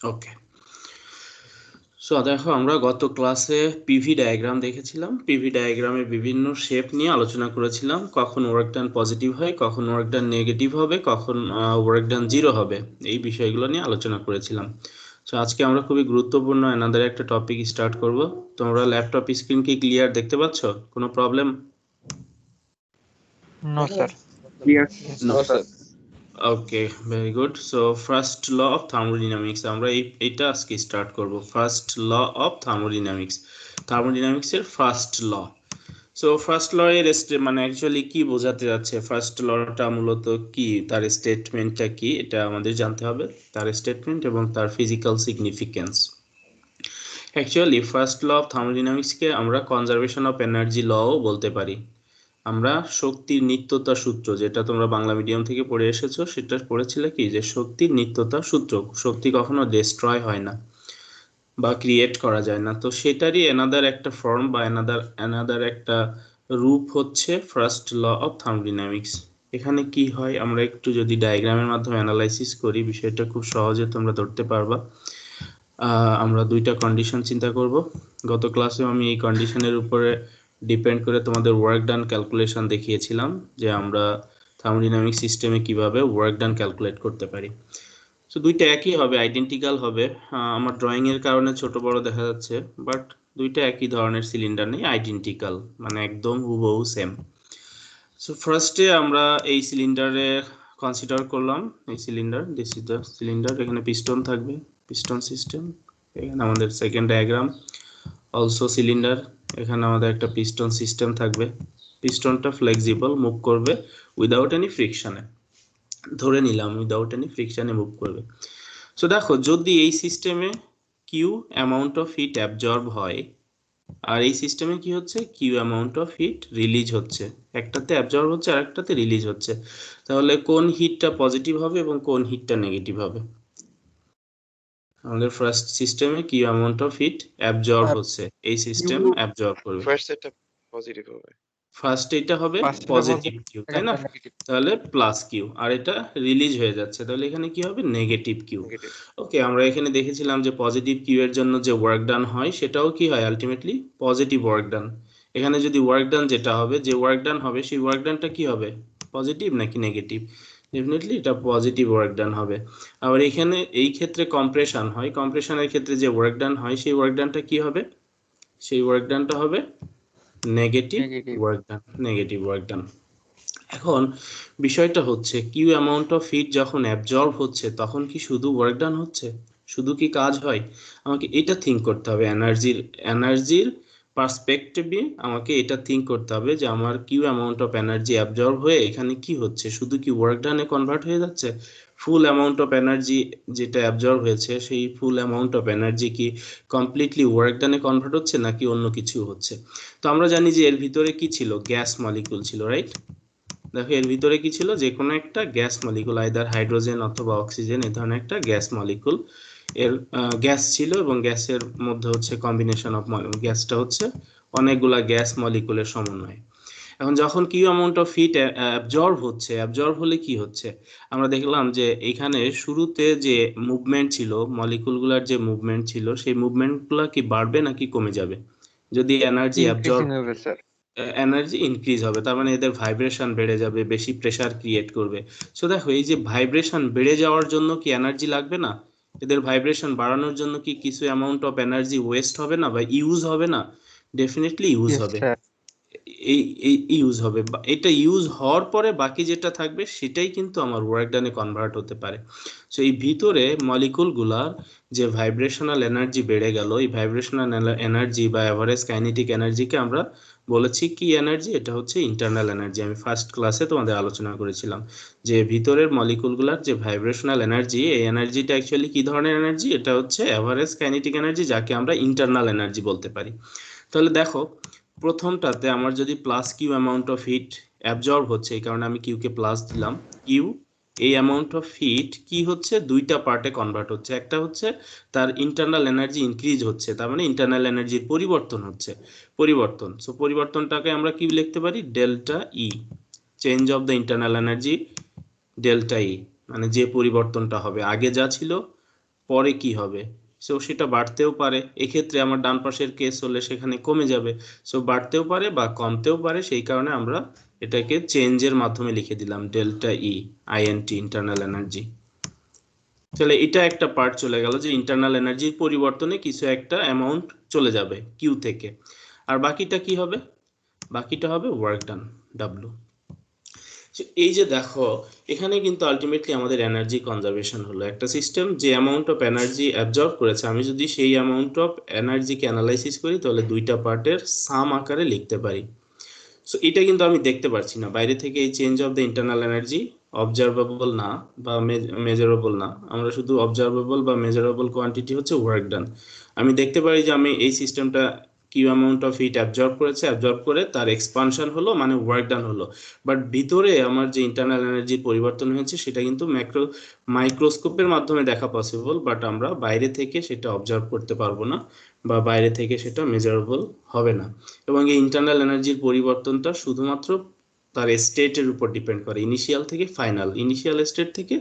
ওকে, so দেখো আমরা গত ক্লাসে পিভি ডায়াগ্রাম দেখেছিলাম। পিভি ডায়াগ্রামে বিভিন্ন শেপ নিয়ে আলোচনা করেছিলাম, কখন ওয়ার্ক ডান পজিটিভ হয়, কখন ওয়ার্ক ডান নেগেটিভ হবে, কখন ওয়ার্ক ডান জিরো হবে, এই বিষয়গুলো নিয়ে আলোচনা করেছিলাম। সো আজকে আমরা খুবই গুরুত্বপূর্ণ অ্যানাদার একটা টপিক স্টার্ট করব। তোমরা ল্যাপটপ স্ক্রিন কি ক্লিয়ার দেখতে পাচ্ছ? কোনো problem? No, sir. Clear? Yes, No, sir. sir. Okay, very good. So first law of thermodynamics আমরা এইটা আজকে স্টার্ট করব। ফার্স্ট ল অফ থার্মোডিনামিক্স, থার্মোডিনামিক্সের first law. So first law এর মানে অ্যাকচুয়ালি কি বোঝাতে যাচ্ছে, ফার্স্ট লটা মূলত কি, তার স্টেটমেন্টটা কি, এটা আমাদের জানতে হবে, তার স্টেটমেন্ট এবং তার physical significance. Actually first law of থার্মোডিনামিক্সকে আমরা কনজারভেশন অফ এনার্জি লও বলতে পারি। আমরা শক্তির নিত্যতা সূত্র, যেটা তোমরা বাংলা মিডিয়াম থেকে পড়ে এসেছো, সেটা পড়েছিলে কি, যে শক্তির নিত্যতা সূত্র, শক্তি কখনো ডিস্ট্রয় হয় না বা ক্রিয়েট করা যায় না। তো সেটারই এনাদার একটা ফর্ম বা এনাদার একটা রূপ হচ্ছে ফার্স্ট ল অফ থার্মোডিনামিক্স। এখানে কি হয় আমরা একটু যদি ডায়াগ্রামের মাধ্যমে অ্যানালাইসিস করি, বিষয়টা খুব সহজে তোমরা ধরতে পারবা। আমরা দুইটা কন্ডিশন চিন্তা করব। গত ক্লাসে আমি এই কন্ডিশনের উপরে ডিপেন্ড করে তোমাদের ওয়ার্ক ডান ক্যালকুলেশন দেখিয়েছিলাম, যে আমরা থার্মোডিনামিক সিস্টেমে কিভাবে ওয়ার্ক ডান ক্যালকুলেট করতে পারি। তো দুইটা একই হবে, আইডেন্টিক্যাল হবে। আমার ড্রয়িং এর কারণে ছোট বড় দেখা যাচ্ছে, বাট দুইটা একই ধরনের সিলিন্ডার নেই, আইডেন্টিক্যাল, মানে একদম হুবহু সেম। সো ফার্স্টে আমরা এই সিলিন্ডারে কনসিডার করলাম, এই cylinder, this is the cylinder, এখানে পিস্টন থাকবে, পিস্টন সিস্টেম। এখানে আমাদের সেকেন্ড ডায়াগ্রাম, অলসো সিলিন্ডার, এখানে আমাদের একটা পিস্টন সিস্টেম থাকবে। পিস্টনটা ফ্লেক্সিবল, মুভ করবে উইদাউট এনি ফ্রিকশনে, ধরে নিলাম উইদাউট এনি ফ্রিকশনে মুভ করবে। সো দেখো, যদি এই সিস্টেমে Q amount of heat absorb হয়, আর এই সিস্টেমে কি হচ্ছে, Q amount of heat release হচ্ছে, একটাতে অ্যাবজর্ব হচ্ছে আর একটাতে রিলিজ হচ্ছে, তাহলে কোন হিটটা পজিটিভ হবে এবং কোন হিটটা নেগেটিভ হবে? আমাদের ফার্স্ট সিস্টেমে Q amount of heat absorb হচ্ছে, এই সিস্টেম অ্যাবজর্ব করবে, ফার্স্ট এটা পজিটিভ হবে, ফার্স্ট এটা হবে First এটা পজিটিভ positive, কিউ, তাই second না? টা negative. তাহলে প্লাস কিউ, আর এটা রিলিজ হয়ে যাচ্ছে, তাহলে এখানে কি হবে, নেগেটিভ কিউ। নেগেটিভ। ওকে, আমরা এখানে দেখেছিলাম যে পজিটিভ কিউ এর জন্য যে ওয়ার্ক ডান হয় সেটাও কি হয়, আলটিমেটলি পজিটিভ ওয়ার্ক ডান। এখানে যদি ওয়ার্ক ডান যেটা হবে, যে ওয়ার্ক ডান হবে, সেই ওয়ার্ক ডানটা কি হবে, পজিটিভ নাকি নেগেটিভ? ডেফিনেটলি এটা পজিটিভ ওয়ার্ক ডান হবে। আবার এখানে এই ক্ষেত্রে কম্প্রেশন হয়, কম্প্রেশনের ক্ষেত্রে যে ওয়ার্ক ডান হয় সেই ওয়ার্ক ডানটা কি হবে, সেই ওয়ার্ক ডানটা হবে negative Negative. Work done, negative work ডান। এখন বিষয়টা হচ্ছে, কিউ অ্যামাউন্ট অফ হিট যখন অ্যাবজর্ব হচ্ছে তখন কি শুধু ওয়ার্ক ডান হচ্ছে, শুধু কি কাজ হয়? আমাকে এটা থিঙ্ক করতে হবে, এনার্জির পার্সপেক্টিভে আমাকে এটা থিঙ্ক করতে হবে যে আমার Q amount of energy absorb হয়ে এখানে কি হচ্ছে, শুধু কি ওয়ার্ক ডানে কনভার্ট হয়ে যাচ্ছে? ফুল অ্যামাউন্ট অফ এনার্জি যেটা অ্যাবজর্ব হয়েছে, সেই ফুল অ্যামাউন্ট অফ এনার্জি কি কমপ্লিটলি ওয়ার্ক ডানে কনভার্ট হচ্ছে নাকি অন্য কিছু হচ্ছে? তো আমরা জানি যে এর ভিতরে কি ছিল, গ্যাস মলিকুল ছিল, রাইট? দেখো এর ভিতরে কি ছিল, যে কোনো একটা গ্যাস মলিকুল, আইদার হাইড্রোজেন অথবা অক্সিজেন, এই ধরনের একটা গ্যাস মলিকুল এর গ্যাস ছিল, এবং গ্যাসের মধ্যে হচ্ছে কম্বিনেশন অফ, গ্যাসটা হচ্ছে অনেকগুলা গ্যাস মলিকুলের সমন্বয়। এখন যখন Q amount of heat absorb হচ্ছে, অ্যাবজর্ব হলে কি হচ্ছে, আমরা দেখলাম যে এখানে শুরুতে যে মুভমেন্ট ছিল, মলিকুলগুলোর যে মুভমেন্ট ছিল, সেই মুভমেন্টগুলো কি বাড়বে নাকি কমে যাবে? যদি এনার্জি অ্যাবজর্ব, Increasing হবে, sir. এনার্জি ইনক্রিজ হবে, তার মানে এদের ভাইব্রেশন বেড়ে যাবে, বেশি প্রেসার ক্রিয়েট করবে। সো দেখো, এই যে ভাইব্রেশন বেড়ে যাওয়ার জন্য কি এনার্জি লাগবে না? এদের ভাইব্রেশন বাড়ানোর জন্য কি কিছু অ্যামাউন্ট অফ এনার্জি ওয়েস্ট হবে না বা ইউজ হবে না? ডেফিনেটলি ইউজ Yes, হবে। sir. এই এই ইউজ হবে, এটা ইউজ হওয়ার পরে বাকি যেটা থাকবে সেটাই কিন্তু আমার ওয়ার্ক ডানে কনভার্ট হতে পারে। সো এই ভিতরে মলিকুলগুলার যে ভাইব্রেশনাল এনার্জি বেড়ে গেল, এই ভাইব্রেশনাল এনার্জি বা এভারেজ কাইনেটিক এনার্জিকে আমরা বলেছি কি এনার্জি, এটা হচ্ছে ইন্টারনাল এনার্জি। আমি ফার্স্ট ক্লাসে তোমাদের আলোচনা করেছিলাম যে ভিতরের মলিকুলগুলার যে ভাইব্রেশনাল এনার্জি, এই এনার্জিটা অ্যাকচুয়ালি কি ধরনের এনার্জি, এটা হচ্ছে এভারেজ কাইনেটিক এনার্জি, যাকে আমরা ইন্টারনাল এনার্জি বলতে পারি। তাহলে দেখো, প্রথমটাতে আমার যদি plus Q amount of heat absorb হচ্ছে, এই কারণে আমি কিউকে প্লাস দিলাম, কিউ এই অ্যামাউন্ট অফ হিট কি হচ্ছে, দুইটা পার্টে কনভার্ট হচ্ছে, একটা হচ্ছে তার ইন্টারনাল এনার্জি ইনক্রিজ হচ্ছে, তার মানে ইন্টারনাল এনার্জির পরিবর্তন হচ্ছে, পরিবর্তন। সো পরিবর্তনটাকে আমরা কি লিখতে পারি, delta E, change of the internal energy, delta ই, মানে যে পরিবর্তনটা হবে, আগে যা ছিল পরে কি হবে, সো সেটা বাড়তেও পারে। এক্ষেত্রে আমার ডান পাশের কেস হলে সেখানে কমে যাবে, সো বাড়তেও পারে বা কমতেও পারে। সেই কারণে আমরা এটাকে চেঞ্জের মাধ্যমে লিখে দিলাম delta E INT, internal energy. তাহলে এটা একটা পার্ট চলে গেল যে ইন্টারনাল এনার্জির পরিবর্তনে কিছু একটা অ্যামাউন্ট চলে যাবে কিউ থেকে। আর বাকিটা কি হবে, বাকিটা হবে ওয়ার্ক ডান, ডাব্লু। এই যে দেখো এখানে কিন্তু আলটিমেটলি আমাদের এনার্জি কনজারভেশন হলো। একটা সিস্টেম যে অ্যামাউন্ট অফ এনার্জি অ্যাবজর্ব করেছে, আমি যদি সেই অ্যামাউন্ট অফ এনার্জিকে অ্যানালাইসিস করি তাহলে দুইটা পার্টের সাম আকারে লিখতে পারি। সো এটা কিন্তু আমি দেখতে পারছি না বাইরে থেকে, এই change of the internal energy observable না বা মেজারেবল না, আমরা শুধু অবজারভেবল বা মেজারেবল কোয়ান্টিটি হচ্ছে ওয়ার্ক ডান। আমি দেখতে পারি যে আমি এই সিস্টেমটা Q amount of heat absorb করেছে, অ্যাবজর্ব করে তার এক্সপানশন হলো মানে ওয়ার্ক ডান হলো। বাট ভিতরে আমার যে ইন্টারনাল এনার্জির পরিবর্তন হয়েছে সেটা কিন্তু মাইক্রোস্কোপের মাধ্যমে দেখা পসিবল, বাট আমরা বাইরে থেকে সেটা অবজার্ভ করতে পারবো না বা বাইরে থেকে সেটা মেজারেবল হবে না। এবং এই ইন্টারনাল এনার্জির পরিবর্তনটা শুধুমাত্র তার স্টেটের উপর ডিপেন্ড করে, ইনিশিয়াল থেকে ফাইনাল, ইনিশিয়াল স্টেট থেকে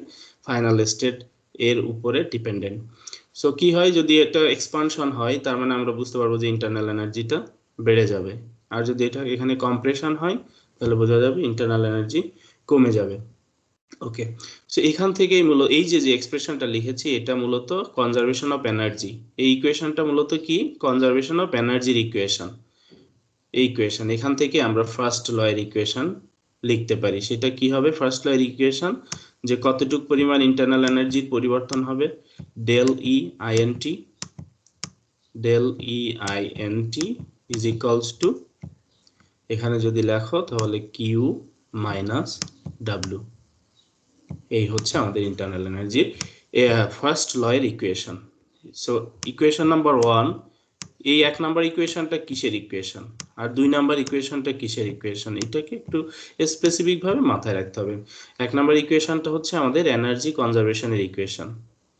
ফাইনাল স্টেট এর উপরে ডিপেন্ডেন্ট। সো কি হয়, যদি এটা এক্সপানশন হয় তার মানে আমরা বুঝতে পারবো যে ইন্টারনাল এনার্জিটা বেড়ে যাবে, আর যদি এটা এখানে কম্প্রেশন হয় তাহলে বোঝা যাবে ইন্টারনাল এনার্জি কমে যাবে। ওকে, সো এখান থেকেই মূলত এই যে যে এক্সপ্রেশনটা লিখেছি এটা মূলত কনজারভেশন অফ এনার্জি। এই ইকুয়েশনটা মূলত কি, কনজারভেশন অফ এনার্জির ইকুয়েশন। এই ইকুয়েশন এখান থেকে আমরা ফার্স্ট ল এর ইকুয়েশন লিখতে পারি। সেটা কি হবে ফার্স্ট ল এর ইকুয়েশন, যে কতটুকু পরিমাণ ইন্টারনাল এনার্জির পরিবর্তন হবে, del E INT, del E INT is equals to, এখানে যদি লেখো তাহলে কিউ মাইনাস ডাব্লু। এই হচ্ছে আমাদের ইন্টারনাল এনার্জির ফার্স্ট ল এর ইকুয়েশন। সো ইকুয়েশন নাম্বার 1, এই 1 নাম্বার ইকুয়েশনটা কিসের ইকুয়েশন আর 2 নাম্বার ইকুয়েশনটা কিসের ইকুয়েশন, এটাকে একটু স্পেসিফিক ভাবে মাথায় রাখতে হবে। 1 নাম্বার ইকুয়েশনটা হচ্ছে আমাদের এনার্জি কনজারভেশনের ইকুয়েশন,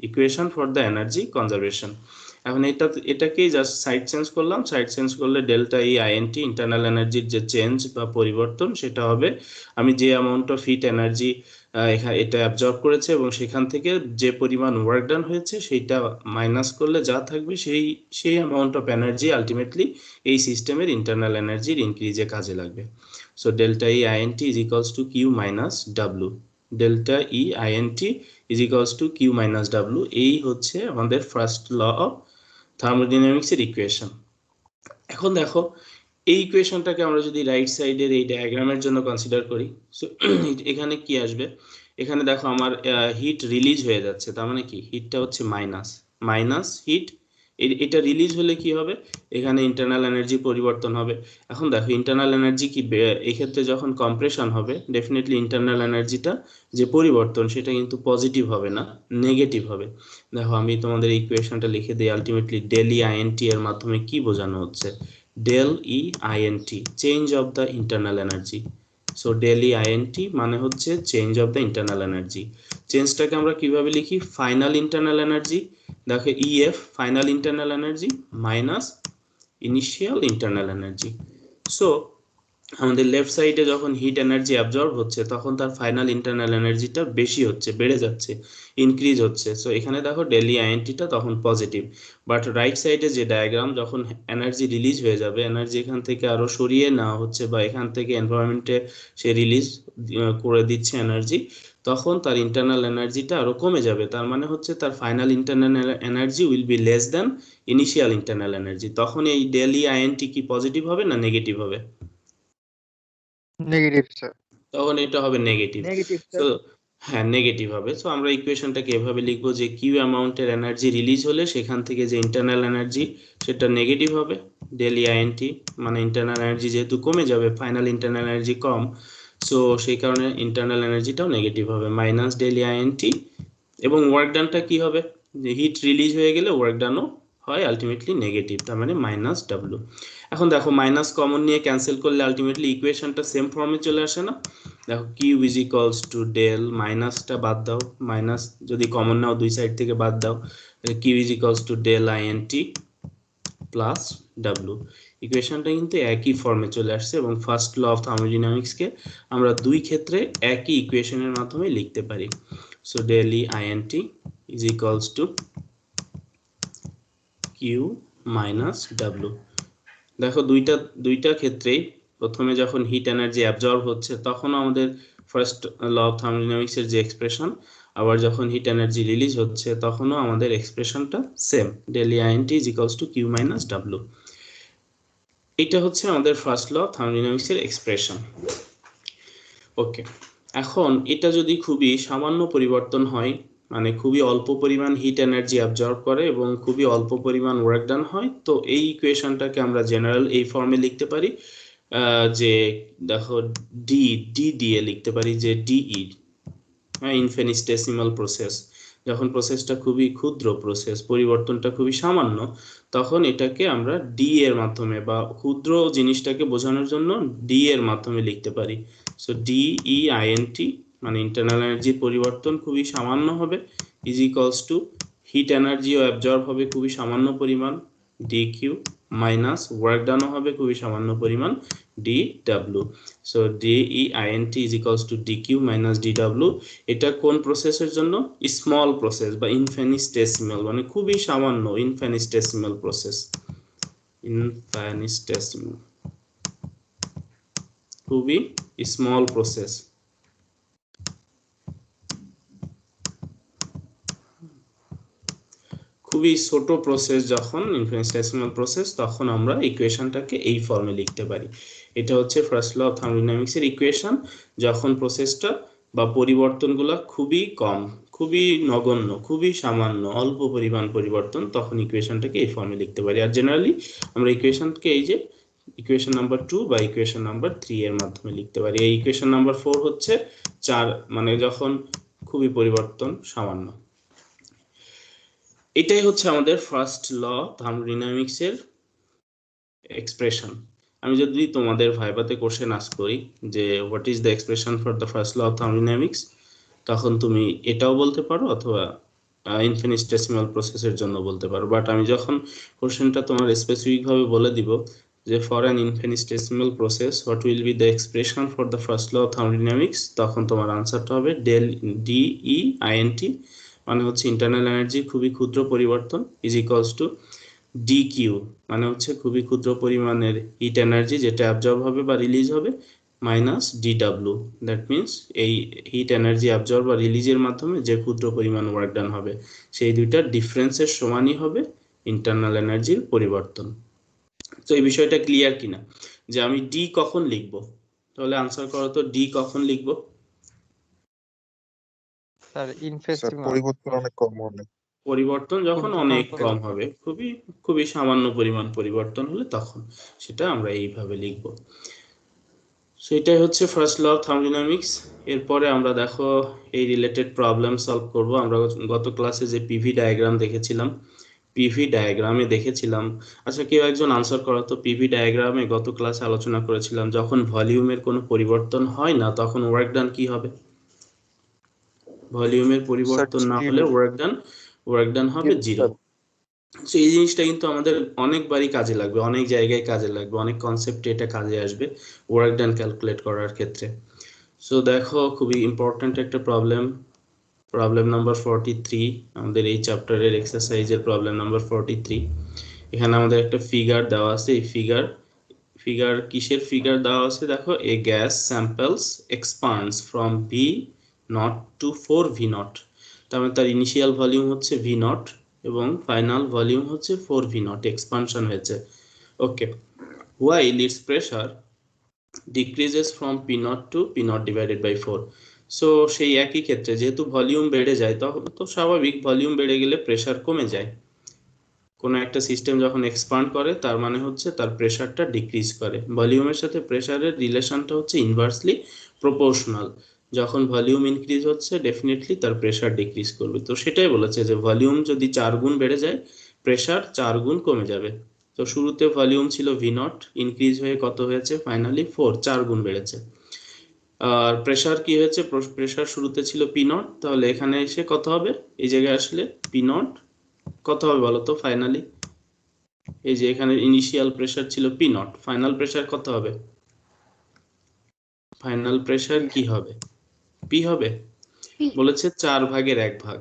equation for the energy conservation. এখন এটাকেই জাস্ট সাইড চেঞ্জ করলাম, সাইড চেঞ্জ করলে ডেল্টা ই আইএনটি ইন্টারনাল এনার্জির যে চেঞ্জ বা পরিবর্তন সেটা হবে আমি যে অ্যামাউন্ট অফ হিট এনার্জি এটা অ্যাবজর্ব করেছে এবং সেখান থেকে যে পরিমাণ ওয়ার্ক ডান হয়েছে সেইটা মাইনাস করলে যা থাকবে সেই অ্যামাউন্ট অফ এনার্জি আলটিমেটলি এই সিস্টেমের ইন্টারনাল এনার্জির ইনক্রিজে কাজে লাগবে। So delta E INT is equals to Q minus W, delta E INT is equals to Q minus W. এই হচ্ছে আমাদের ফার্স্ট ল অফ থার্মোডাইনামিক্সের ইকুয়েশন। এখন দেখো এই ইকুয়েশনটাকে আমরা যদি রাইট সাইডের এই ডায়াগ্রামের জন্য কনসিডার করি, সো এখানে কি আসবে, এখানে দেখো আমার হিট রিলিজ হয়ে যাচ্ছে, তার মানে কি হিটটা হচ্ছে মাইনাস হিট, এটা রিলিজ হলে কি হবে, এখানে ইন্টারনাল এনার্জি পরিবর্তন হবে। এখন দেখো ইন্টারনাল এনার্জি কি এই ক্ষেত্রে যখন কম্প্রেশন হবে ডেফিনেটলি ইন্টারনাল এনার্জিটা যে পরিবর্তন সেটা কিন্তু পজিটিভ হবে না, নেগেটিভ হবে। দেখো আমি তোমাদের ইকুয়েশনটা লিখে দিই, আলটিমেটলি ডেল ই আইএনটি এর মাধ্যমে কি বোঝানো হচ্ছে, del E INT change of the internal energy. So del E INT মানে হচ্ছে change of the internal energy. চেঞ্জটাকে আমরা কিভাবে লিখি, ফাইনাল ইন্টারনাল এনার্জি, দেখো EF final internal energy minus initial internal energy. So আমাদের লেফট সাইডে যখন হিট এনার্জি অ্যাবজর্ব হচ্ছে তখন তার ফাইনাল ইন্টারনাল এনার্জিটা বেশি হচ্ছে, বেড়ে যাচ্ছে, ইনক্রিজ হচ্ছে। সো এখানে দেখো ডেলি আইএনটিটা তখন পজিটিভ। বাট রাইট সাইডে যে ডায়াগ্রাম, যখন এনার্জি রিলিজ হয়ে যাবে, এনার্জি এখান থেকে আরো সরিয়ে নেওয়া হচ্ছে বা এখান থেকে এনভায়রনমেন্টে সে রিলিজ করে দিচ্ছে এনার্জি, তখন তার ইন্টারনাল এনার্জিটা আরো কমে যাবে। তার মানে হচ্ছে তার final internal energy will be less than initial internal energy. তখন এই ডেলি আইএনটি কি পজিটিভ হবে না নেগেটিভ হবে? Negative sir. তখন এটা হবে নেগেটিভ। সো হ্যাঁ নেগেটিভ হবে। সো আমরা ইকুয়েশনটাকে এভাবে লিখবো যে কিউ অ্যামাউন্টের এনার্জি রিলিজ হলে সেখান থেকে যে ইন্টারনাল এনার্জি সেটা নেগেটিভ হবে, ডেলি আইএনটি মানে ইন্টারনাল এনার্জি যেহেতু কমে যাবে, ফাইনাল ইন্টারনাল এনার্জি কম, সো সেই কারণে ইন্টারনাল এনার্জিটাও নেগেটিভ হবে মাইনাস ডেলি আইএনটি। এবং ওয়ার্ক ডানটা কি হবে, যে হিট রিলিজ হয়ে গেলে ওয়ার্ক ডানও হয় আলটিমেটলি নেগেটিভ, তার মানে মাইনাস ডাব্লু। এখন দেখো মাইনাস কমন নিয়ে ক্যান্সেল করলে আলটিমেটলি ইকুয়েশনটা সেম ফর্মে চলে আসে না। দেখো Q is equals to del, মাইনাসটা বাদ দাও, মাইনাস যদি কমন নাও দুই সাইড থেকে বাদ দাও, Q is equals to del INT plus W. ইকুয়েশনটা কিন্তু একই ফর্মে চলে আসছে এবং ফার্স্ট ল অফ থার্মোডাইনামিক্সকে আমরা দুই ক্ষেত্রে একই ইকুয়েশনের মাধ্যমে লিখতে পারি। So del E INT is equals to Q minus W. দেখো দুইটা ক্ষেত্রেই প্রথমে যখন হিট এনার্জি অ্যাবজর্ব হচ্ছে তখন আমাদের ফার্স্ট ল অফ থার্মোডাইনামিক্স এর যে এক্সপ্রেশন, আবার যখন হিট এনার্জি রিলিজ হচ্ছে তখনও আমাদের এক্সপ্রেশনটা same, del INT is equals to Q minus W. এটা হচ্ছে আমাদের ফার্স্ট ল অফ থার্মোডাইনামিক্স এর এক্সপ্রেশন। ওকে, এখন এটা যদি খুবই সামান্য পরিবর্তন হয়, মানে খুবই অল্প পরিমাণ হিট এনার্জি অ্যাবজর্ব করে এবং খুবই অল্প পরিমাণ ওয়ার্ক ডান হয়, তো এই ইকুয়েশনটাকে আমরা জেনারেল এই ফর্মে লিখতে পারি, যে দেখো ডি ডি দিয়ে লিখতে পারি যে ডিই, হ্যাঁ, ইনফিনিটেসিমাল প্রসেস। যখন প্রসেসটা খুবই ক্ষুদ্র প্রসেস, পরিবর্তনটা খুবই সামান্য, তখন এটাকে আমরা ডি এর মাধ্যমে বা ক্ষুদ্র জিনিসটাকে বোঝানোর জন্য ডি এর মাধ্যমে লিখতে পারি। সো DEINT মানে ইন্টারনাল এনার্জির পরিবর্তন খুবই সামান্য হবে, ইজ ইকুয়ালস টু হিট এনার্জিও অ্যাবজর্ব হবে খুবই সামান্য পরিমাণ DQ মাইনাস ওয়ার্ক ডানও হবে খুবই সামান্য পরিমাণ DW। So DEINT is equals two DQ minus DW। এটা কোন প্রসেসের জন্য? স্মল প্রসেস বা ইনফিনিটেসিমাল, মানে খুবই সামান্য ইনফিনিটেসিমাল প্রসেস, ইনফিনিটেসিমাল খুবই স্মল প্রসেস। খুবই ছোট প্রসেস যখন ইনফিনিটেসিমাল প্রসেস, তখন আমরা ইকুয়েশনটাকে এই ফর্মে লিখতে পারি। এটা হচ্ছে ফার্স্ট ল অফ থার্মোডাইনামিক্স এর ইকুয়েশন। যখন প্রসেসটা বা পরিবর্তনগুলো খুবই কম, খুবই নগণ্য, খুবই সামান্য অল্প পরিমাণ পরিবর্তন, তখন ইকুয়েশনটাকে এই ফর্মে লিখতে পারি। আর জেনারেলি আমরা ইকুয়েশনকে এই যে ইকুয়েশন নাম্বার 2 বা ইকুয়েশন নাম্বার 3 এর মাধ্যমে লিখতে পারি। এই ইকুয়েশন নাম্বার 4 হচ্ছে 4, মানে যখন খুবই পরিবর্তন সামান্য। এটাই হচ্ছে আমাদের ফার্স্ট ল থার্মোডাইনামিক্স এর এক্সপ্রেশন। আমি যদি তোমাদের ভাইভাতে কোশ্চেন আস্ক করি যে what is the expression for the first law of thermodynamics, তখন তুমি এটাও বলতে পারো অথবা ইনফিনিটেসিমাল প্রসেসের জন্য বলতে পারো। বাট আমি যখন কোশ্চেনটা তোমার স্পেসিফিক ভাবে বলে দিব যে for an infinitesimal process what will be the expression for the first law of thermodynamics, তখন তোমার আনসারটা হবে ডেল DEINT, মানে হচ্ছে ইন্টারনাল এনার্জি খুবই ক্ষুদ্র পরিবর্তন, ইজ ইকুয়ালস টু DQ, মানে হচ্ছে খুবই ক্ষুদ্র পরিমাণের হিট এনার্জি যেটা অ্যাবজর্ব হবে বা রিলিজ হবে, মাইনাস DW, দ্যাট মিনস এই হিট এনার্জি অ্যাবজর্ব বা রিলিজের মাধ্যমে যে ক্ষুদ্র পরিমাণ ওয়ার্ক ডান হবে, সেই দুইটার ডিফারেন্সের সমানই হবে ইন্টারনাল এনার্জির পরিবর্তন। তো এই বিষয়টা ক্লিয়ার কিনা যে আমি ডি কখন লিখব? তাহলে আনসার করো তো, ডি কখন লিখব? স্যার ইনফিনিটেসিমাল পরিবর্তন অনেক কম হবে। পরিবর্তন যখন অনেক কম হবে, খুবই খুবই সামান্য পরিমাণ পরিবর্তন হলে তখন সেটা আমরা এইভাবে লিখব। সো এটাই হচ্ছে ফার্স্ট ল অফ থার্মোডাইনামিক্স। এরপরে আমরা দেখো এই রিলেটেড প্রবলেম সলভ করব। আমরা গত ক্লাসে যে পিভি ডায়াগ্রাম দেখেছিলাম, পিভি ডায়াগ্রামে দেখেছিলাম, আচ্ছা কেউ একজন আনসার করো তো, পিভি ডায়াগ্রামে গত ক্লাসে আলোচনা করেছিলাম যখন ভলিউমের কোনো পরিবর্তন হয় না তখন ওয়ার্ক ডান কি হবে? ভলিউমের পরিবর্তন না হলে ওয়ার্ক ডান হবে 0। সো এই জিনিসটা কিন্তু আমাদের অনেকবারই কাজে লাগবে, অনেক জায়গায় কাজে লাগবে, অনেক কনসেপ্টে এটা কাজে আসবে ওয়ার্ক ডান ক্যালকুলেট করার ক্ষেত্রে। সো দেখো খুবই ইম্পর্ট্যান্ট একটা প্রবলেম, প্রবলেম নাম্বার 43, আমাদের এই চ্যাপ্টারের এক্সারসাইজের প্রবলেম নাম্বার 43। এখানে আমাদের একটা ফিগার দেওয়া আছে, এই ফিগার কিসের ফিগার দেওয়া আছে দেখো, a gas samples expands from V0 to 4V0, তার মানে তার ইনিশিয়াল ভলিউম হচ্ছে V0 এবং ফাইনাল ভলিউম হচ্ছে 4V0, এক্সপানশন হয়েছে। ওকে, while its pressure decreases from P0 to P0 divided by 4. So সেই একই ক্ষেত্রে যেহেতু ভলিউম বেড়ে যায় তখন তো স্বাভাবিক, ভলিউম বেড়ে গেলে প্রেসার কমে যায়। কোনো একটা সিস্টেম যখন এক্সপান্ড করে তার মানে হচ্ছে তার প্রেসারটা ডিক্রিজ করে। ভলিউমের সাথে প্রেসারের রিলেশনটা হচ্ছে ইনভার্সলি প্রপোর্শনাল। যখন ভলিউম ইনক্রিজ হচ্ছে ডেফিনেটলি তার প্রেসার ডিক্রিজ করবে। তো সেটাই বলেছে যে ভলিউম যদি 4 গুণ বেড়ে যায় প্রেসার 4 গুণ কমে যাবে। তো শুরুতে ভলিউম ছিল V0, ইনক্রিজ হয়ে কত হয়েছে ফাইনালি 4, 4 গুণ বেড়েছে। আর প্রেসার কি হয়েছে, প্রেসার শুরুতে ছিল P0, তাহলে এখানে এসে কত হবে, এই জায়গায় আসলে P0 কত হবে বলো তো ফাইনালি? এই যে এখানে ইনিশিয়াল প্রেসার ছিল P0, ফাইনাল প্রেসার কত হবে? ফাইনাল প্রেসার কি হবে? P হবে, বলেছে 4 ভাগের 1 ভাগ।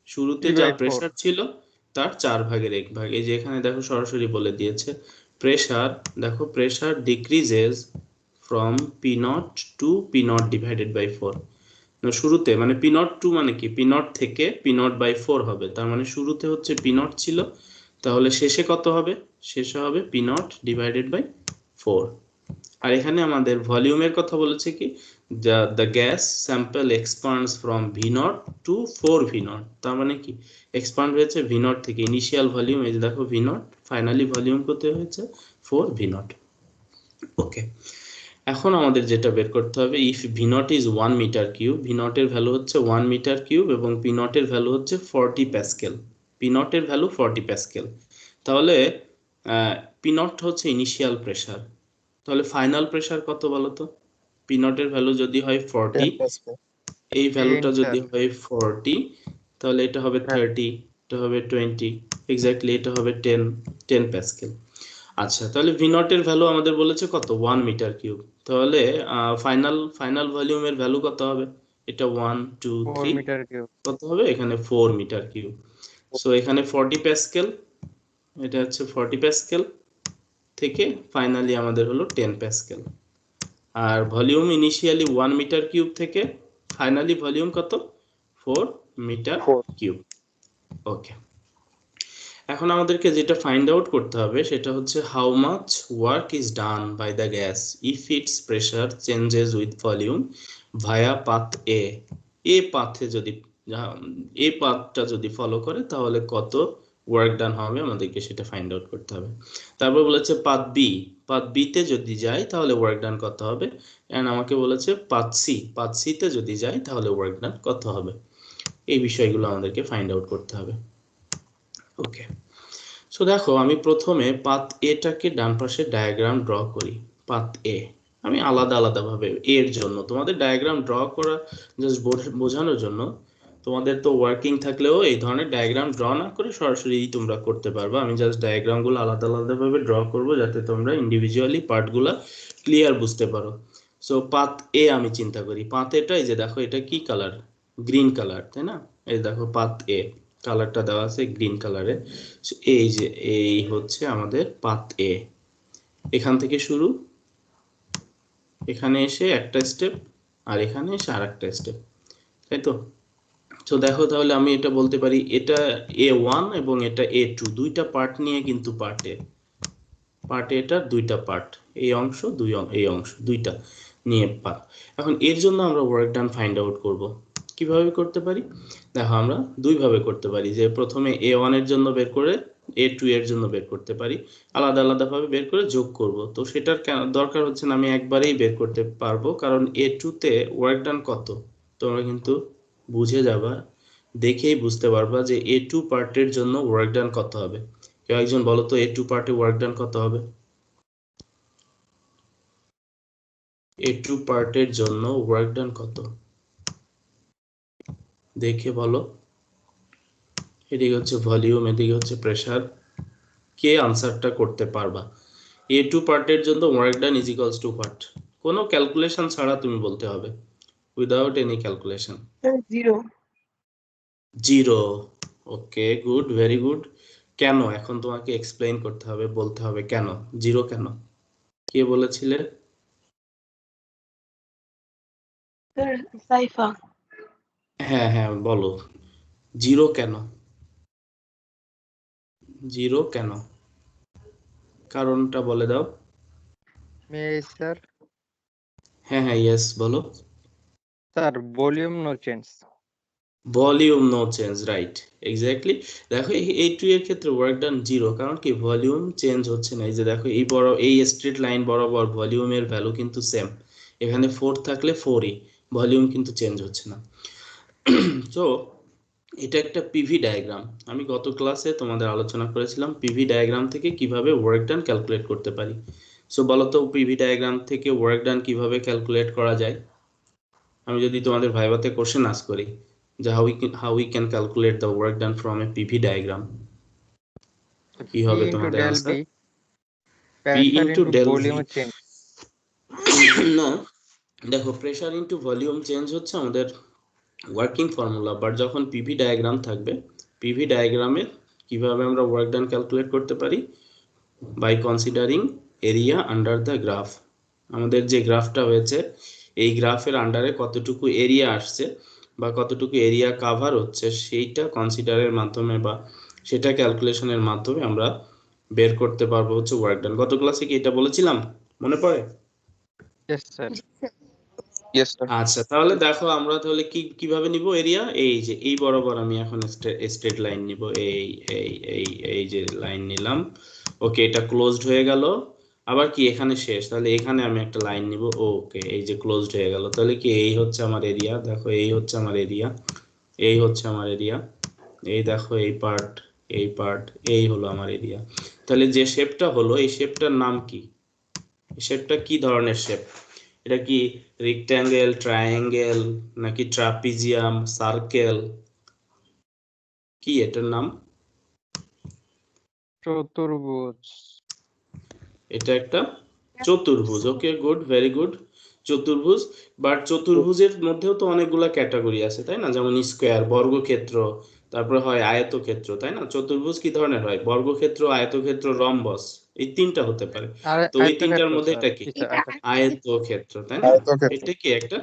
শুরুতে যা প্রেসার ছিল তার 4/1 এই যে এখানে দেখো সরাসরি বলে দিয়েছে প্রেসার, দেখো pressure decreases from P naught to P not divided by 4। শুরুতে মানে পি নট টু মানে কি, পি নট থেকে পি নট বাই 4 হবে, তার মানে শুরুতে হচ্ছে পি নট ছিল, তাহলে শেষে কত হবে, শেষে হবে পি নট ডিভাইডেড বাই 4। আর এখানে আমাদের ভলিউমের কথা বলেছে কি, the gas sample expands from V nought to 4 V nought, তার মানে কি এক্সপান্ড হয়েছে ভি নট থেকে, ইনিশিয়াল ভলিউম এই যে দেখো ভি নট, ফাইনালি ভলিউম কত হয়েছে 4 ভি নট। ওকে, এখন আমাদের যেটা বের করতে হবে, if V naught is 1 metre cube, V naught এর ভ্যালু হচ্ছে 1 মিটার কিউব এবং পি নট এর ভ্যালু হচ্ছে 40 প্যাসকেল, পি নট এর ভ্যালু 40 প্যাসকেল, তাহলে পি নট হচ্ছে ইনিশিয়াল প্রেসার, তাহলে ফাইনাল প্রেসার কত বলো তো, পি নট এর ভ্যালু যদি হয় 40, এই ভ্যালুটা যদি হয় 40, তাহলে এটা হবে 30, এটা হবে 20, এক্স্যাক্টলি এটা হবে 10 প্যাসকেল। আচ্ছা, তাহলে ভি নট এর ভ্যালু আমাদের বলেছে কত 1 মিটার কিউব, তাহলে ফাইনাল ভলিউমের ভ্যালু কত হবে, এটা 1 2 3 মিটার কিউব কত হবে এখানে 4 মিটার কিউব। সো এখানে 40 প্যাসকেল, এটা হচ্ছে 40 প্যাসকেল থেকে ফাইনালি আমাদের হলো 10 প্যাসকেল। আর ভলিউম ইনিশিয়ালি 1 মিটার কিউব থেকে ফাইনালি ভলিউম কত 4 মিটার কিউব। ওকে, এখন আমাদেরকে যেটা ফাইন্ড আউট করতে হবে সেটা হচ্ছে how much work is done by the gas if its pressure changes with volume via path এ পাথে যদি এ পাথটা যদি ফলো করে তাহলে কত ওয়ার্ক ডান হবে আমাদেরকে সেটা ফাইন্ড আউট করতে হবে। তারপর বলেছে পাথ বি তে যদি যাই তাহলে ওয়ার্ক ডান কত হবে, এন্ড আমাকে বলেছে পাথ সি তে যদি যাই তাহলে ওয়ার্ক ডান কত হবে, এই বিষয়গুলো আমাদেরকে ফাইন্ড আউট করতে হবে। ওকে, সো দেখো আমি প্রথমে পাথ এটাকে ডান পাশে ডায়াগ্রাম ড্র করি। পাথ এ আমি আলাদা ভাবে এর জন্য তোমাদের ডায়াগ্রাম ড্র করা জাস্ট বোঝানোর জন্য, তোমাদের তো ওয়ার্কিং থাকলেও এই ধরনের ডায়াগ্রাম ড্র না করে সরাসরি তোমরা করতে পারবে, আমি জাস্ট ডায়াগ্রামগুলো আলাদা ভাবে ড্র করব যাতে তোমরা ইন্ডিভিজুয়ালি পার্টগুলো ক্লিয়ার বুঝতে পারো। সো পাথ এ আমি চিন্তা করি, পাথ এটা এই যে দেখো এটা কি কালার, গ্রিন কালার, তাই না, এই দেখো পাথ এ কালারটা দেওয়া আছে গ্রিন কালারে, এই যে এই হচ্ছে আমাদের পাথ এ, এখান থেকে শুরু, এখানে এসে একটা স্টেপ আর এখানে এসে আরেকটা স্টেপ, তাই তো। তো দেখো তাহলে আমি এটা বলতে পারি এটা A1 এবং এটা A2 দুইটা পার্ট নিয়ে কিন্তু পার্ট এটা দুইটা পার্ট, এই অংশ এই অংশ দুইটা নিয়ে পার্ট। এখন এর জন্য আমরা ওয়ার্ক ডান ফাইন্ড আউট করব, কিভাবে করতে পারি দেখো আমরা দুইভাবে করতে পারি, যে প্রথমে A1 এর জন্য বের করে A2 এর জন্য বের করতে পারি, আলাদা ভাবে বের করে যোগ করব। তো সেটার দরকার হচ্ছে না, আমি একবারেই বের করতে পারবো, কারণ A2 তে ওয়ার্ক ডান কত তোমরা কিন্তু বুঝে যাবা, দেখেই বুঝতে পারবা যে A2 পার্টের জন্য ওয়ার্ক ডান কত হবে। কেউ একজন বলো তো A2 পার্টে ওয়ার্ক ডান কত হবে, A2 পার্টের জন্য ওয়ার্ক ডান কত দেখে বলো। এদিকে হচ্ছে ভলিউম, এদিকে হচ্ছে প্রেসার, কে আনসারটা করতে পারবা। A2 পার্টের জন্য work done is equals two what, কোনো ক্যালকুলেশন ছাড়া তুমি বলতে হবে, উইদাউট এনি ক্যালকুলেশন। 0। ওকে, গুড, ভেরি গুড। কেন, এখন তোমাকে এক্সপ্লেইন করতে হবে, বলতে হবে কেন 0, কেন কে বলেছিলে? সাইফা। হ্যাঁ বলো 0 কেন, 0 কেন, কারণটা বলে দাও। স্যার হ্যাঁ ইয়েস বলো। Sir volume no change, volume no change, right, exactly. দেখো A2 এর ক্ষেত্রে ওয়ার্ক ডান 0, কারণ কি ভলিউম চেঞ্জ হচ্ছে না, এই যে দেখো এই স্ট্রেট লাইন বরাবর ভলিউমের ভ্যালু কিন্তু সেম, এখানে 4 থাকলে 4ই, ভলিউম কিন্তু চেঞ্জ হচ্ছে না। তো এটা একটা পিভি ডায়াগ্রাম, আমি গত ক্লাসে তোমাদের আলোচনা করেছিলাম পিভি ডায়াগ্রাম থেকে কিভাবে ওয়ার্ক ডান ক্যালকুলেট করতে পারি। সো বলো তো পিভি ডায়াগ্রাম থেকে ওয়ার্ক ডান কিভাবে ক্যালকুলেট করা যায়, আমি যদি তোমাদের ভাইভাতে কোশ্চেন আস্ক করি যে how we can calculate the work done from a PV diagram, কি হবে তোমাদের answer? P into del V না, দেখো প্রেসার ইনটু ভলিউম চেঞ্জ হচ্ছে আমাদের ওয়ার্কিং ফর্মুলা, বাট যখন পিভি ডায়াগ্রাম থাকবে পিভি ডায়াগ্রামে কিভাবে আমরা ওয়ার্ক ডান ক্যালকুলেট করতে পারি? By considering area under the graph. আমাদের যে গ্রাফটা হয়েছে এই গ্রাফের আন্ডারে কতটুকু এরিয়া আসছে বা কতটুকু এরিয়া কাভার হচ্ছে সেইটা কনসিডারের মাধ্যমে বা সেটা ক্যালকুলেশনের মাধ্যমে আমরা বের করতে পারবো হচ্ছে ওয়ার্ক ডান। গত ক্লাসে কি এটা বলেছিলাম, মনে পড়ে? Yes, sir. Yes, sir. আচ্ছা, তাহলে দেখো আমরা তাহলে কিভাবে নিব এরিয়া? এই যে এই বরাবর আমি এখন স্ট্রেট লাইন নিব, এই এই এই এই যে লাইন নিলাম। ওকে, এটা ক্লোজড হয়ে গেল। আবার কি এখানে শেষ, তাহলে এখানে আমি একটা লাইন নিব। ওকে, এই যে ক্লোজড হয়ে গেল। তাহলে কি এই হচ্ছে আমার এরিয়া, দেখো এই হচ্ছে আমার এরিয়া, এই হচ্ছে আমার এরিয়া, এই দেখো এই পার্ট, এই পার্ট, এই হলো আমার এরিয়া। তাহলে যে শেপটা হলো এই শেপটার নাম কি? শেপটা কি ধরনের শেপ? এটা কি রেক্ট্যাঙ্গেল, ট্রায়াঙ্গেল, নাকি ট্রাপিজিয়াম, সার্কেল? কি এটার নাম? চতুর্ভুজ। এটা একটা চতুর্ভুজ। ওকে, গুড, ভেরি গুড, চতুর্ভুজ। বাট চতুর্ভুজের মধ্যেও তো অনেকগুলা ক্যাটাগরি আছে, তাই না? যেমন স্কোয়ার, বর্গক্ষেত্র, তারপরে হয় আয়তক্ষেত্র, তাই না? চতুর্ভুজ কি ধরনের হয়? বর্গক্ষেত্র, আয়তক্ষেত্র, রম্বস, এই তিনটা হতে পারে। তো এই তিনটার মধ্যে এটা কি? আয়তক্ষেত্র, তাই না? এটা কি একটা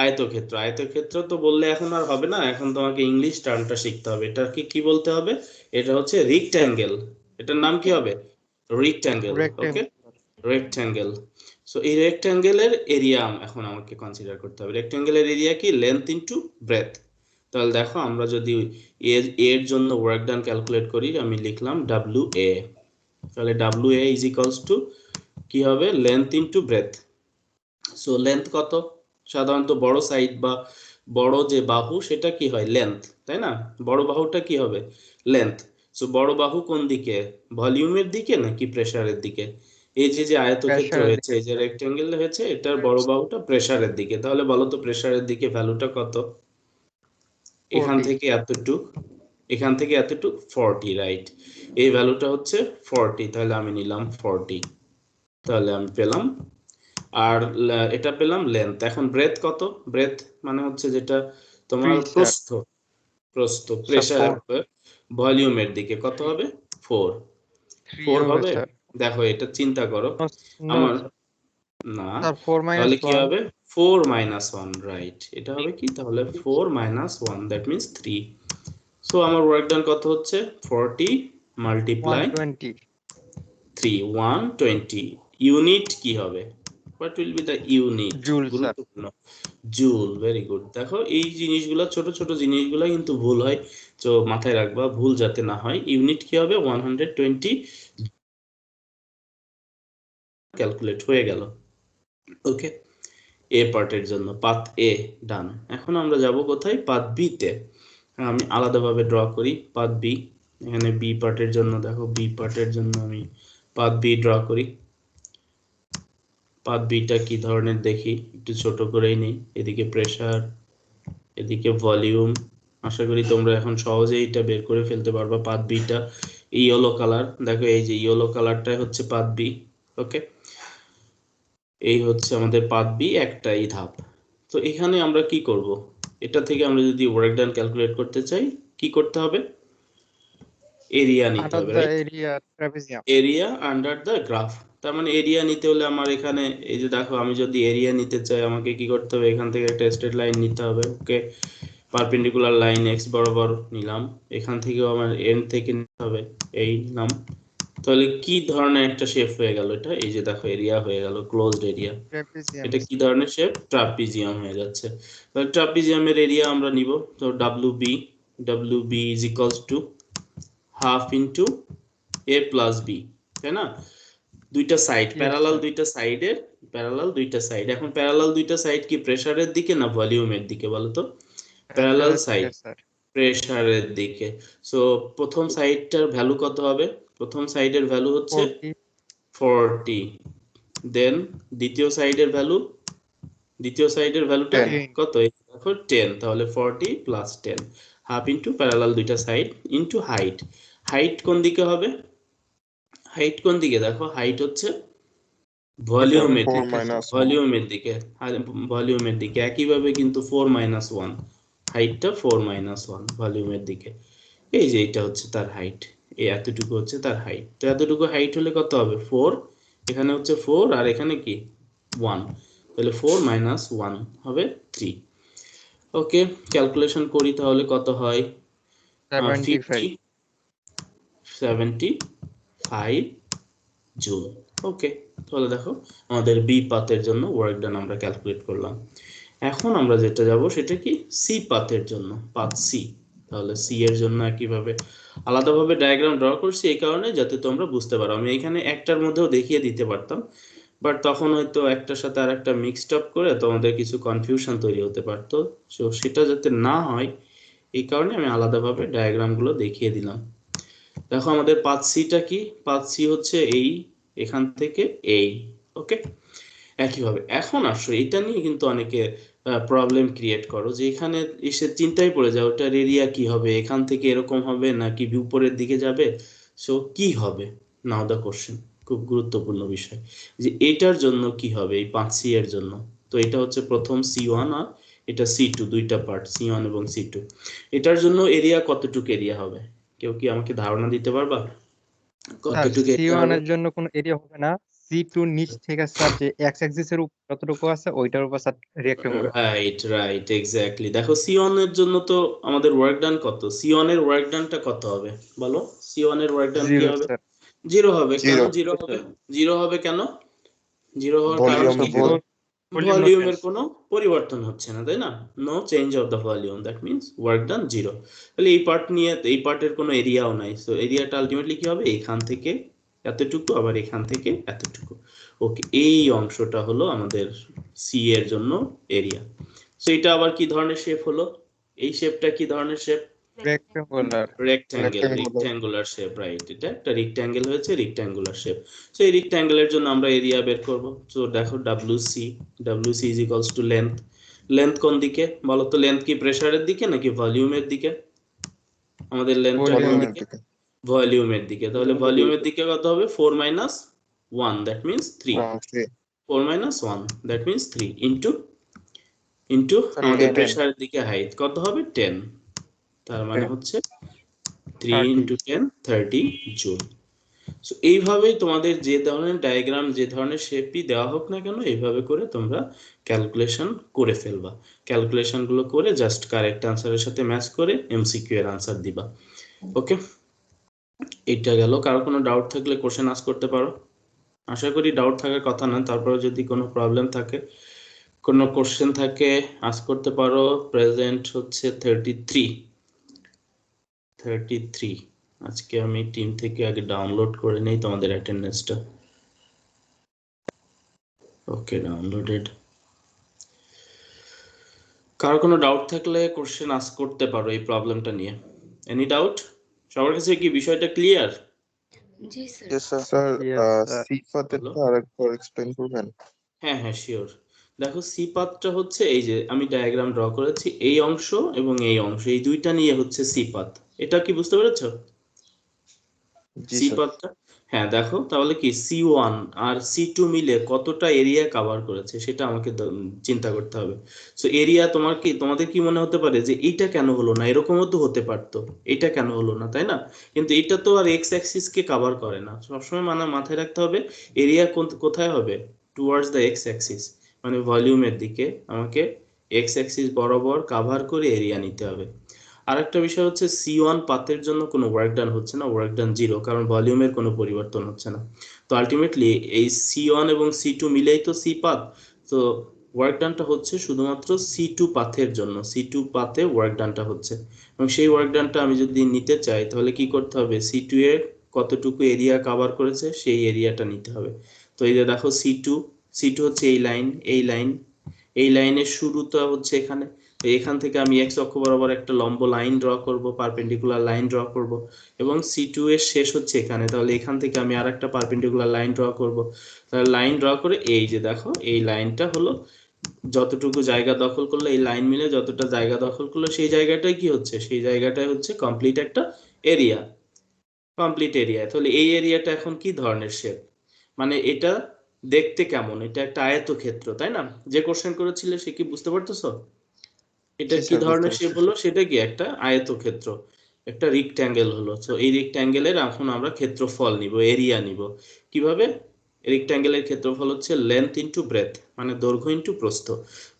আয়তক্ষেত্র। আয়তক্ষেত্র তো বললে এখন আর হবে না, এখন তোমাকে ইংলিশ টার্মটা শিখতে হবে। এটা কি বলতে হবে? এটা হচ্ছে রেক্ট্যাঙ্গেল। এটার নাম কি হবে? রেক্ট্যাঙ্গেল। ওকে, রেক্ট্যাঙ্গেল। সো এই রেক্ট্যাঙ্গেলের এরিয়া এখন আমাকে কনসিডার করতে হবে। রেক্ট্যাঙ্গেলের এরিয়া কি? Length into breadth. তাহলে দেখো আমরা যদি এর জন্য ওয়ার্ক ডান ক্যালকুলেট করি, আমি লিখলাম ডাব্লিউ এ। তাহলে W A is equals to কি হবে? Length into breadth. So length কত? সাধারণত বড় সাইড বা বড় যে বাহু সেটা কি হয়? লেন্থ, তাই না? বড় বাহুটা কি হবে? লেন্থ। সো বড় বাহু কোন দিকে? ভলিউমের দিকে নাকি প্রেসারের দিকে? এই যে যে আয়তক্ষেত্র হয়েছে, এই যে রেক্ট্যাঙ্গেল হয়েছে, এটার বড় বাহুটা প্রেসারের দিকে। তাহলে বলো তো প্রেসারের দিকে ভ্যালুটা কত? এখান থেকে এতটুক, এখান থেকে এতটুক 40, রাইট? এই ভ্যালুটা হচ্ছে 40। তাহলে আমি নিলাম 40, তাহলে আমি পেলাম। আর এটা পেলাম লেন্থ। এখন ব্রেথ কত? ব্রেথ মানে হচ্ছে যেটা তোমার প্রস্থ, প্রস্থ প্রেসার ভলিউমের দিকে কত হবে? 4 হবে। দেখো এটা চিন্তা করো, আমার না, তাহলে কি হবে? 4 minus 1, রাইট? এটা হবে কি তাহলে? 4 minus 1, দ্যাট মিন্স 3। সো আমার ওয়ার্ক ডান কত হচ্ছে? 40 মাল্টিপ্লাই 3, 120। ইউনিট কি হবে? What will be the unit? গুরুত্বপূর্ণ, জুল। Very good. দেখো এই জিনিসগুলো, ছোট ছোট জিনিসগুলো কিন্তু ভুল হয়, তো মাথায় রাখবা ভুল যাতে না হয়। ইউনিট কি হবে? 120 ক্যালকুলেট হয়ে গেল। ওকে, এ পার্টের জন্য পাথ এ ডান। এখন আমরা যাব কোথায়? পাথ বি তে। আমি আলাদাভাবে ড্র করি পাথ বি। এখানে বি পার্টের জন্য দেখো, বি পার্টের জন্য আমি পাথ বি ড্র করি। পাথ বিটা কি ধরনের দেখি, একটু ছোট করেই নেই। এদিকে প্রেসার, এদিকে ভলিউম। আশা করি তোমরা এখন সহজেই এটা বের করে ফেলতে পারবা। পাথ বিটা ইয়েলো কালার, দেখো এই যে ইয়েলো কালারটাই হচ্ছে পাথ বি। ওকে, এই হচ্ছে আমাদের পাথ বি, একটাই ধাপ। তো এখানে আমরা কি করব? এটা থেকে আমরা যদি ওয়ার্ক ডান ক্যালকুলেট করতে চাই, কি করতে হবে? এরিয়া নিতে হবে, right? Area under the graph. তার মানে এরিয়া নিতে হলে আমার এখানে এই যে দেখো, আমি যদি এরিয়া নিতে চাই আমাকে কি করতে হবে? এখান থেকে একটা স্ট্রেট লাইন নিতে হবে। ওকে, পারপেন্ডিকুলার লাইন এক্স বরাবর নিলাম। এখান থেকেও আমার এন্ড থেকে নিতে হবে, এই নিলাম। তাহলে কি ধরনের একটা শেপ হয়ে গেল এটা? এই যে দেখো এরিয়া হয়ে গেল, ক্লোজড এরিয়া। এটা কি ধরনের শেপ? ট্রাপিজিয়াম হয়ে যাচ্ছে। তাহলে ট্রাপিজিয়ামের এরিয়া আমরা নিব। তো W B is equals to half into A plus B, তাই না? দুইটা সাইড প্যারালাল, দুইটা সাইডের প্যারালাল দুইটা সাইড। এখন প্যারালাল দুইটা সাইড কি প্রেসারের দিকে না ভলিউমের দিকে বলো তো? প্যারালাল সাইড প্রেসারের দিকে। সো প্রথম সাইডটার ভ্যালু কত হবে? প্রথম সাইডের ভ্যালু হচ্ছে 40। দেন দ্বিতীয় সাইডের ভ্যালু, দ্বিতীয় সাইডের ভ্যালুটা কত? দেখো 10। তাহলে 40 প্লাস 10, হাফ ইনটু প্যারালাল দুইটা সাইড ইনটু হাইট। হাইট কোন দিকে হবে? হাইট কোন দিকে? দেখো হাইট হচ্ছে ভলিউমের দিকে, ভলিউমের দিকে, ভলিউমের দিকে। একইভাবে কিন্তু 4 minus 1, হাইটটা 4 minus 1 ভলিউমের দিকে। এই যে এটা হচ্ছে তার হাইট, এই এতটুকু হচ্ছে তার হাইট। তো এতটুকু হাইট হলে কত হবে 4, এখানে হচ্ছে 4 আর এখানে কি 1, তাহলে 4 মাইনাস 1 হবে 3। ওকে, ক্যালকুলেশন করি তাহলে কত হয় 75 75 জুল। ওকে, তাহলে দেখো আমাদের বি পাথের জন্য ওয়ার্ক ডান আমরা ক্যালকুলেট করলাম। এখন আমরা যেটা যাব সেটা কি সি পাথের জন্য, পাথ সি। তাহলে সি এর জন্য একইভাবে আলাদাভাবে ডায়াগ্রাম ড্র করছি এই কারণে যাতে তোমরা বুঝতে পারো। আমি এখানে একটার মধ্যেও দেখিয়ে দিতে পারতাম, বাট তখন হয়তো একটার সাথে আর একটা মিক্সড আপ করে তোমাদের কিছু কনফিউশন তৈরি হতে পারতো। সো সেটা যাতে না হয় এই কারণে আমি আলাদাভাবে ডায়াগ্রামগুলো দেখিয়ে দিলাম। দেখো আমাদের পাথ সিটা কি, পাথ সি হচ্ছে এই, এখান থেকে এই। ওকে, একইভাবে এখন আসো এটা নিয়ে কিন্তু অনেকে প্রবলেম ক্রিয়েট করো যে এখানে এসে চিন্তায় পড়ে যাও ওটার এরিয়া কি হবে, এখান থেকে এরকম হবে নাকি উপরের দিকে যাবে, সো কি হবে নাও দ্য কোশ্চেন। খুব গুরুত্বপূর্ণ বিষয় যে এটার জন্য কি হবে এই 5C এর জন্য। তো এটা হচ্ছে প্রথম C1 আর এটা C2, দুইটা পার্ট C1 এবং C2। এটার জন্য এরিয়া কতটুকু এরিয়া হবে, কেউ কি আমাকে ধারণা দিতে পারবা স্যার কতটুকু এরিয়া C1 হবে? এর জন্য কোনো এরিয়া হবে না, C2 নিচ থেকে স্যার যে এক্স অ্যাক্সিসের উপর যতটুকু আছে ওইটার উপর স্যার রিঅ্যাক্ট হবে। Right right exactly. দেখো C1 এর জন্য তো আমাদের ওয়ার্ক ডান কত, C1 এর ওয়ার্ক ডানটা কত হবে বলো, C1 এর ওয়ার্ক ডান কি 0 হবে? স্যার। 0 হবে। কেন 0 জিরো হবে? 0 হবে কেন? 0 হওয়ার কারণ ভলিউম কি? জিরো। Volume no change. ভলিউমের কোনো পরিবর্তন হচ্ছে না, তাই না? No change of the volume, that means work done 0। তাহলে এই পার্ট নিয়ে এই পার্টের কোনো এরিয়াও নাই, সো এরিয়াটা আলটিমেটলি কি হবে এখান থেকে এতটুকু আবার এখান থেকে এতটুকু। ওকে, এই অংশটা হলো আমাদের সি এর জন্য এরিয়া। সো এটা আবার কি ধরনের শেপ হলো, এই শেপটা কি ধরনের shape? Rectangular. Rectangular shape, right. এটা একটা রেক্ট্যাঙ্গেল হয়েছে, রেক্ট্যাঙ্গুলার শেপ। সো এই রেক্ট্যাঙ্গেলের জন্য আমরা এরিয়া বের করব। সো দেখো WC is equals two length. Length কোন দিকে বলো তো, লেন্থ কি প্রেসারের দিকে নাকি ভলিউমের দিকে? আমাদের লেন্থটা কোন ভলিউমের দিকে? ভলিউমের দিকে। তাহলে ভলিউমের দিকে কত হবে 4 minus 1, that means 3। 4 minus 1 that means 3 into আমাদের 10 প্রেসারের দিকে হাইট কত হবে 10, তার মানে হচ্ছে 3 ইন্টু 10 30 জুল। সো এইভাবেই তোমাদের যে ধরনের ডায়াগ্রাম যে ধরনের শেপই দেওয়া হোক না কেন এইভাবে করে তোমরা ক্যালকুলেশন করে ফেলবা। ক্যালকুলেশনগুলো করে জাস্ট কারেক্ট আনসারের সাথে ম্যাচ করে এমসিকিউ এর আনসার দিবা। ওকে, এটা গেল। কারো কোনো ডাউট থাকলে কোশ্চেন আস্ক করতে পারো। আশা করি ডাউট থাকার কথা না, তারপরে যদি কোনো প্রবলেম থাকে কোনো কোশ্চেন থাকে আস্ক করতে পারো। প্রেজেন্ট হচ্ছে 33। আজকে আমি টিম থেকে আগে ডাউনলোড করে নেই তোমাদের অ্যাটেন্ডেন্সটা। ওকে, ডাউনলোডেড। কারো কোনো ডাউট থাকলে কোশ্চেন আস্ক করতে পারো এই প্রবলেমটা নিয়ে। Any doubt? সবার কাছে কি বিষয়টা ক্লিয়ার? জি sir. Yes, sir. Yes, sir. C পাথেরটা আরেকবার এক্সপ্লেইন করবেন? হ্যাঁ হ্যাঁ শিওর। দেখো সি পাথটা হচ্ছে এই যে আমি ডায়াগ্রাম ড্র করেছি, এই অংশ এবং এই অংশ এই দুইটা নিয়ে হচ্ছে সি পাথ। এটা কি বুঝতে পেরেছো জি সি স্যার। পাথটা? হ্যাঁ দেখো তাহলে কি C1 আর C2 মিলে কতটা এরিয়া কভার করেছে সেটা আমাকে চিন্তা করতে হবে। সো এরিয়া তোমাদের কি মনে হতে পারে যে এইটা কেন হলো না, এরকমও তো হতে পারতো, এটা কেন হলো না, তাই না? কিন্তু এটা তো আর এক্স অ্যাক্সিস কে কভার করে না। সবসময় মাথায় রাখতে হবে এরিয়া কোথায় হবে, টুয়ার্ডস দ্য এক্স অ্যাক্সিস, মানে ভলিউমের দিকে আমাকে এক্স অ্যাক্সিস বরাবর কভার করে এরিয়া নিতে হবে। আরেকটা বিষয় হচ্ছে C1 পাথের জন্য কোনো ওয়ার্ক ডান হচ্ছে না, ওয়ার্ক ডান 0, কারণ ভলিউমের কোনো পরিবর্তন হচ্ছে না। তো আলটিমেটলি এই C1 এবং C2 মিলেই তো সি পাথ। তো ওয়ার্ক ডানটা হচ্ছে শুধুমাত্র C2 পাথের জন্য, C2 পাথে ওয়ার্ক ডানটা হচ্ছে। এবং সেই ওয়ার্ক ডানটা আমি যদি নিতে চাই তাহলে কি করতে হবে, C2 এর কতটুকু এরিয়া কভার করেছে সেই এরিয়াটা নিতে হবে। তো এই যে দেখো C2 হচ্ছে এই লাইনের শুরুটা হচ্ছে এখানে। এখান থেকে আমি এক্স অক্ষ বরাবর একটা লম্ব লাইন ড্র করব, পারপেন্ডিকুলার লাইন ড্র করব, এবং C2 এর শেষ হচ্ছে এখানে, তাহলে এখান থেকে আমি আরেকটা পারপেন্ডিকুলার লাইন ড্র করব। তাহলে লাইন ড্র করে এই যে দেখো এই লাইনটা হলো যতটুকু জায়গা দখল করলো, এই লাইন মিলে যতটা জায়গা দখল করলো সেই জায়গাটাই কি হচ্ছে, সেই জায়গাটাই হচ্ছে কমপ্লিট একটা এরিয়া, কমপ্লিট এরিয়া। তাহলে এই এরিয়াটা এখন কি ধরনের শেপ, মানে এটা দেখতে কেমন, এটা একটা আয়তক্ষেত্র, তাই না? যে কোশ্চেন করেছিলে সে কি বুঝতে পারতেছো এটা জি কি স্যার, বুঝতে ধরনের শেপ পারছি। হলো, সেটা কি একটা আয়তক্ষেত্র। একটা রেক্ট্যাঙ্গেল হলো। সো এই রেক্ট্যাঙ্গেলের এখন আমরা ক্ষেত্রফল নিব, এরিয়া নিব। কিভাবে? রেক্ট্যাঙ্গেলের ক্ষেত্রফল হচ্ছে লেন্থ ইনটু ব্রেথ, মানে দৈর্ঘ্য ইনটু প্রস্থ।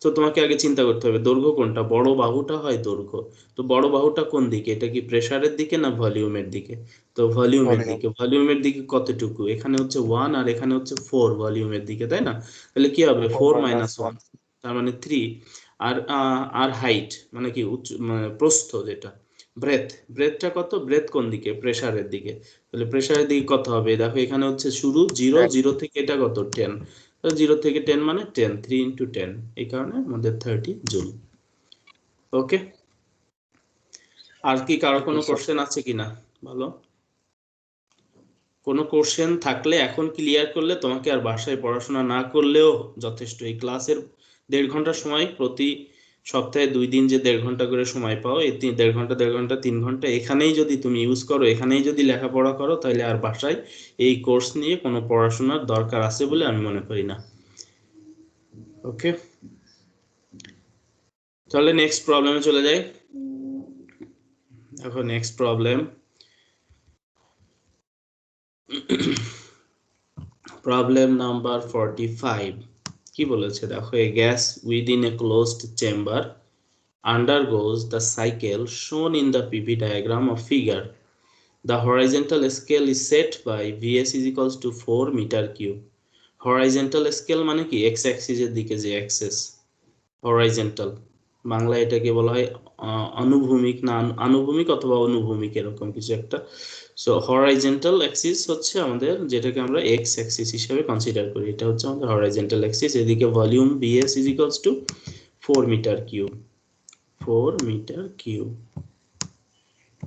তো তোমাকে আগে চিন্তা করতে হবে দৈর্ঘ্য কোনটা, বড় বাহুটা হয় দৈর্ঘ্য। তো বড় বাহুটা কোন দিকে, এটা কি প্রেসারের দিকে না ভলিউমের দিকে? তো ভলিউমের Volume. দিকে। ভলিউমের দিকে কতটুকু? এখানে হচ্ছে 1 আর এখানে হচ্ছে 4 ভলিউমের দিকে, তাই না? তাহলে কি হবে? 4 মাইনাস 1, তার মানে 3। আর আর হাইট মানে কি মানে প্রস্থ যেটা, ব্রেথ, ব্রেথটা কত? ব্রেথ কোন দিকে? প্রেসারের দিকে। তাহলে প্রেসারের দিকে কত হবে? দেখো এখানে হচ্ছে শুরু 0, 0 থেকে এটা কত? 10। তো 0 থেকে 10 মানে 10, 3 ইন্টু 10, এই কারণে আমাদের 30 জুল। ওকে, আর কি কারো কোনো কোশ্চেন আছে কিনা বলো? কোনো কোশ্চেন থাকলে এখন ক্লিয়ার করলে তোমাকে আর বাসায় পড়াশোনা না করলেও যথেষ্ট। এই ক্লাসের 1.5 ঘন্টা সময়, প্রতি সপ্তাহে 2 দিন যে 1.5 ঘন্টা করে সময় পাও, এই 1.5 ঘন্টা 1.5 ঘন্টা 3 ঘন্টা এখানেই যদি তুমি ইউজ করো, এখানেই যদি লেখাপড়া করো, তাহলে আর বাসায় এই কোর্স নিয়ে কোনো পড়াশোনার দরকার আছে বলে আমি মনে করি না। ওকে, তাহলে নেক্সট প্রবলেমে চলে যাই। দেখো নেক্সট প্রবলেম, প্রবলেম নাম্বার 45 কি বলেছে দেখো, a gas within a closed chamber undergoes the cycle shown in the PV diagram of figure. The horizontal scale is set by Vs is equals to 4 meter cube. Horizontal scale মানে কি? x axis এর দিকে যে access, horizontal বাংলায় এটাকে বলা হয় অনুভূমিক, না আনুভূমিক অথবা অনুভূমিক এরকম কিছু একটা। সো হরাইজন্টাল অ্যাক্সিস হচ্ছে আমাদের, যেটাকে আমরা এক্স অ্যাক্সিস হিসেবে কনসিডার করি, এটা হচ্ছে আমাদের হরাইজন্টাল অ্যাক্সিস। এদিকে volume BS is equals to 4 metre cube, 4 metre cube.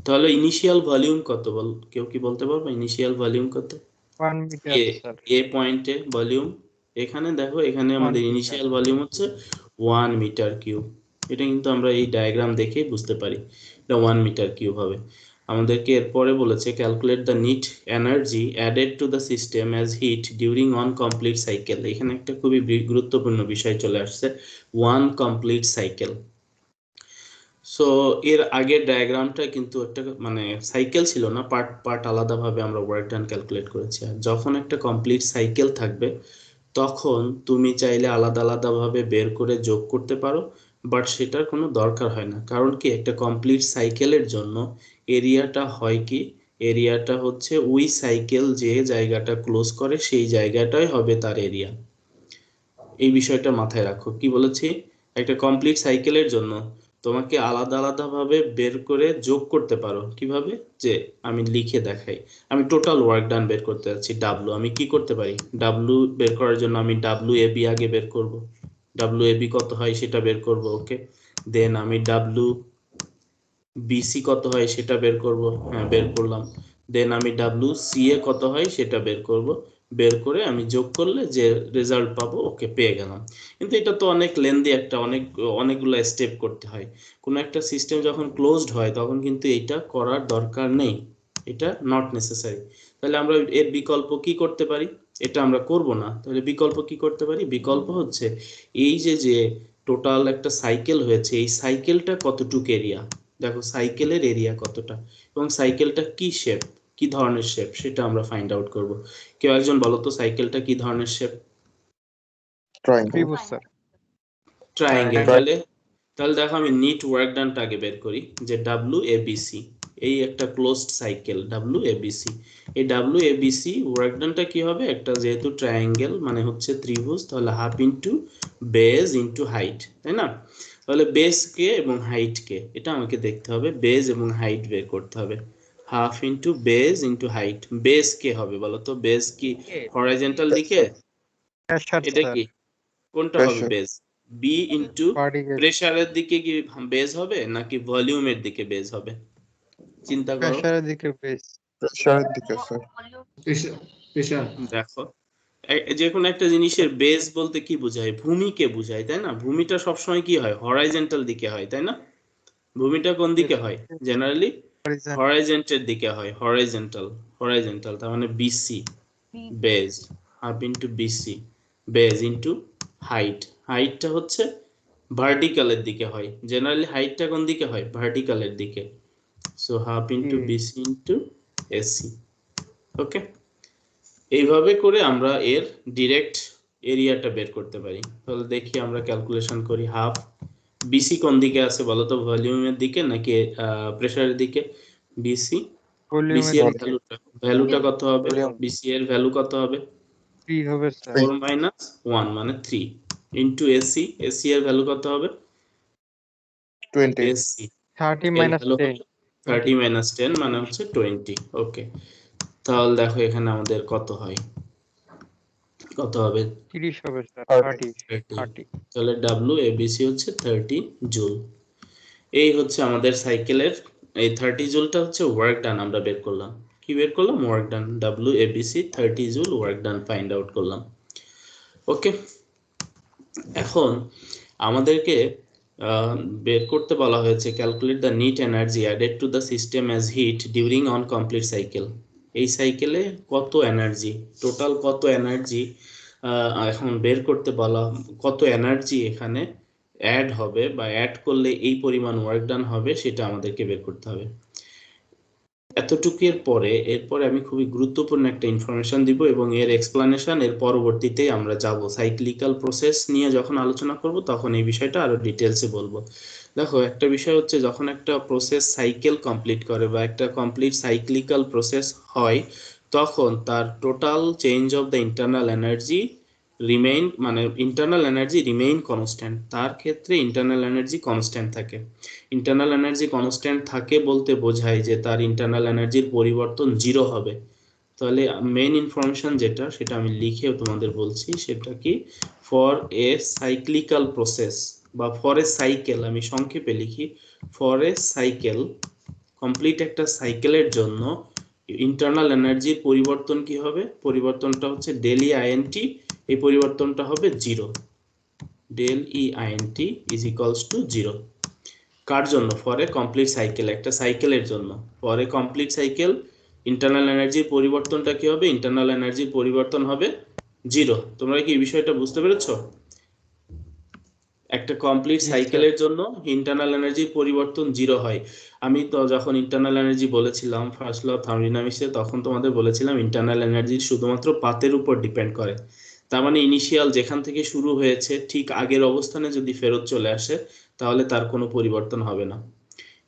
তাহলে ইনিশিয়াল ভলিউম কত বল, কেউ কি বলতে পারবে ইনিশিয়াল ভলিউম কত? 1 মিটার স্যার। এ পয়েন্টে ভলিউম, এখানে দেখো এখানে আমাদের 1 মিটার। ইনিশিয়াল ভলিউম হচ্ছে 1 মিটার কিউব। এটা কিন্তু আমরা এই ডায়াগ্রাম দেখে বুঝতে পারি এটা 1 মিটার কিউব হবে। আমাদেরকে এরপরে বলেছে calculate the net energy added to the system as heat during one complete cycle. এখানে একটা খুবই গুরুত্বপূর্ণ বিষয় চলে আসছে, ওয়ান কমপ্লিট সাইকেল। সো এর আগের ডায়াগ্রামটা কিন্তু একটা মানে সাইকেল ছিল না, পার্ট পার্ট আলাদাভাবে আমরা ওয়ার্ক ডান ক্যালকুলেট করেছি। আর যখন একটা কমপ্লিট সাইকেল থাকবে তখন তুমি চাইলে আলাদা আলাদাভাবে বের করে যোগ করতে পারো, বাট সেটার কোনো দরকার হয় না। কারণ কি, একটা কমপ্লিট সাইকেলের জন্য এরিয়াটা হয় কি, এরিয়াটা হচ্ছে ওই সাইকেল যে জায়গাটা ক্লোজ করে সেই জায়গাটাই হবে তার এরিয়া। এই বিষয়টা মাথায় রাখো। কি বলেছি, একটা কমপ্লিট সাইকেলের জন্য তোমাকে আলাদা আলাদা ভাবে বের করে যোগ করতে পারো। কিভাবে? যে আমি লিখে দেখাই, আমি টোটাল ওয়ার্ক ডান বের করতে যাচ্ছি ডাব্লু, আমি কি করতে পারি, ডাব্লু বের করার জন্য আমি ডাব্লু এ বি আগে বের করব, ডাব্লু এ বি কত হয় সেটা বের করব। ওকে, দেন আমি ডাব্লু বিসি কত হয় সেটা বের করব, হ্যাঁ বের করলাম। দেন আমি ডাব্লু সি এ কত হয় সেটা বের করব, বের করে আমি যোগ করলে যে রেজাল্ট পাবো, ওকে পেয়ে গেলাম। কিন্তু এটা তো অনেক লেন্দি, একটা অনেকগুলো স্টেপ করতে হয়। কোনো একটা সিস্টেম যখন ক্লোজড হয় তখন কিন্তু এটা করার দরকার নেই, এটা নট নেসেসারি। তাহলে আমরা এর বিকল্প কি করতে পারি, এটা আমরা করব না, তাহলে বিকল্প কি করতে পারি? বিকল্প হচ্ছে এই যে যে টোটাল একটা সাইকেল হয়েছে, এই সাইকেলটা কতটুক এরিয়া, দেখো সাইকেলের এরিয়া কতটা, এবং সাইকেলটা কি শেপ, কি ধরনের শেপ সেটা আমরা ফাইন্ড আউট করব। কেউ একজন বলো তো সাইকেলটা কি ধরনের শেপ? Triangle. ত্রিভুজ স্যার। ট্রায়াঙ্গেল। Triangle. তাহলে তাহলে দেখো আমি নিট ওয়ার্ক ডানটা আগে বের করি, যে ডাব্লিউ এ বি সি, এই একটা closed cycle W A B C. এই W A B C work ডানটা কি হবে, একটা যেহেতু ট্রায়াঙ্গেল মানে হচ্ছে ত্রিভুজ, তাহলে half into base into height, তাই না? তাহলে বেস কে এবং হাইট কে, এটা আমাকে দেখতে হবে, বেজ এবং হাইট বের করতে হবে। Half into base into height, base কে হবে বলো তো, বেস কি হরাইজন্টাল দিকে? প্রেসার এটা স্যার। কি কোনটা হবে Pressure. Base? B into vertical. প্রেসারের দিকে কি বেজ হবে নাকি ভলিউমের দিকে বেজ হবে? চিন্তা করো, প্রেসারের দিকে বেস। Pressure দিকে স্যার। প্রেশার। দেখো যে কোনো একটা জিনিসের বেস বলতে কি বোঝায়, ভূমিকে বোঝায়, তাই না? ভূমিটা সবসময় কি হয়, হরাইজন্টাল দিকে হয়, তাই না? ভূমিটা কোন দিকে হয় জেনারেলি? হরাইজন্টাল দিকে হয়, হরাইজন্টাল, হরাইজন্টাল, তার মানে BC base, half into BC base into height, হাইটটা হচ্ছে ভার্টিক্যালের দিকে হয়, জেনারেলি হাইটটা কোন দিকে হয়, ভার্টিক্যালের দিকে। So half into hmm. BC into AC. Okay, এইভাবে করে আমরা এর ডিরেক্ট এরিয়াটা বের করতে পারি। তাহলে দেখি আমরা ক্যালকুলেশন করি। হাফ বিসি কোন দিকে আছে বলো তো, ভলিউমের দিকে নাকি প্রেসারের দিকে? বিসি, ভলিউমের বিসি এর দিকে ভ্যালুটা কত হবে? ভলিউম বিসি এর ভ্যালু কত হবে? 3 হবে স্যার। 4 মাইনাস 1 মানে 3 ইন্টু এসি, এসি এর ভ্যালু কত হবে? 20 এসি 30 এর মাইনাস ভ্যালু 10 30 মাইনাস 10 মানে হচ্ছে 20। ওকে, তাহলে দেখো এখানে আমাদের কত হয়, কত হবে? 30 হবে স্যার। 30 30 তাহলে ডাব্লিউ এবিসি হচ্ছে 30 জুল। এই হচ্ছে আমাদের সাইকেলের এই 30 জুলটা হচ্ছে ওয়ার্ক ডান আমরা বের করলাম। কি বের করলাম? Work done. W ABC 30 joule work done find out করলাম। ওকে, এখন আমাদেরকে বের করতে বলা হয়েছে calculate the net energy added to the system as heat during on complete cycle. এই সাইকেলে কত এনার্জি, টোটাল কত এনার্জি এখন বের করতে বলা, কত এনার্জি এখানে অ্যাড হবে বা অ্যাড করলে এই পরিমাণ ওয়ার্ক ডান হবে সেটা আমাদেরকে বের করতে হবে। এতটুকুর পরে এরপরে আমি খুবই গুরুত্বপূর্ণ একটা ইনফরমেশন দিব এবং এর এক্সপ্লানেশন এর পরবর্তীতে আমরা যাব সাইক্লিক্যাল প্রসেস নিয়ে যখন আলোচনা করব তখন এই বিষয়টা আরো ডিটেলসে বলবো। দেখো একটা বিষয় হচ্ছে যখন একটা প্রসেস সাইকেল কমপ্লিট করে বা একটা কমপ্লিট সাইক্লিক্যাল প্রসেস হয় তখন তার total change of the internal energy remain, মানে ইন্টারনাল এনার্জি রিমেইন কনস্ট্যান্ট। তার ক্ষেত্রে ইন্টারনাল এনার্জি কনস্ট্যান্ট থাকে। ইন্টারনাল এনার্জি কনস্ট্যান্ট থাকে বলতে বোঝায় যে তার ইন্টারনাল এনার্জির পরিবর্তন 0 হবে। তাহলে মেইন ইনফরমেশন যেটা সেটা আমি লিখেও তোমাদের বলছি, সেটা কি? ফর এ সাইক্লিক্যাল প্রসেস বা ফর এ সাইকেল, আমি সংক্ষেপে লিখি, ফর এ সাইকেল, কমপ্লিট একটা সাইকেলের জন্য ইন্টারনাল এনার্জির পরিবর্তন কি হবে? পরিবর্তনটা হচ্ছে ডেল ই আইএনটি, এই পরিবর্তনটা হবে 0। Del E INT is equals to 0। কার জন্য? ফর এ কমপ্লিট সাইকেল, একটা সাইকেলের জন্য। For a complete cycle internal এনার্জির পরিবর্তনটা কি হবে? ইন্টারনাল এনার্জির পরিবর্তন হবে 0। তোমরা কি এই বিষয়টা বুঝতে পেরেছো? একটা কমপ্লিট জি স্যার। সাইকেলের জন্য ইন্টারনাল এনার্জির পরিবর্তন 0 হয়। আমি তো যখন ইন্টারনাল এনার্জি বলেছিলাম ফার্স্ট ল অফ থার্মোডাইনামিক্সে, তখন তোমাদের বলেছিলাম ইন্টারনাল এনার্জি শুধুমাত্র পাথের উপর ডিপেন্ড করে। তার মানে ইনিশিয়াল যেখান থেকে শুরু হয়েছে ঠিক আগের অবস্থানে যদি ফেরত চলে আসে তাহলে তার কোনো পরিবর্তন হবে না।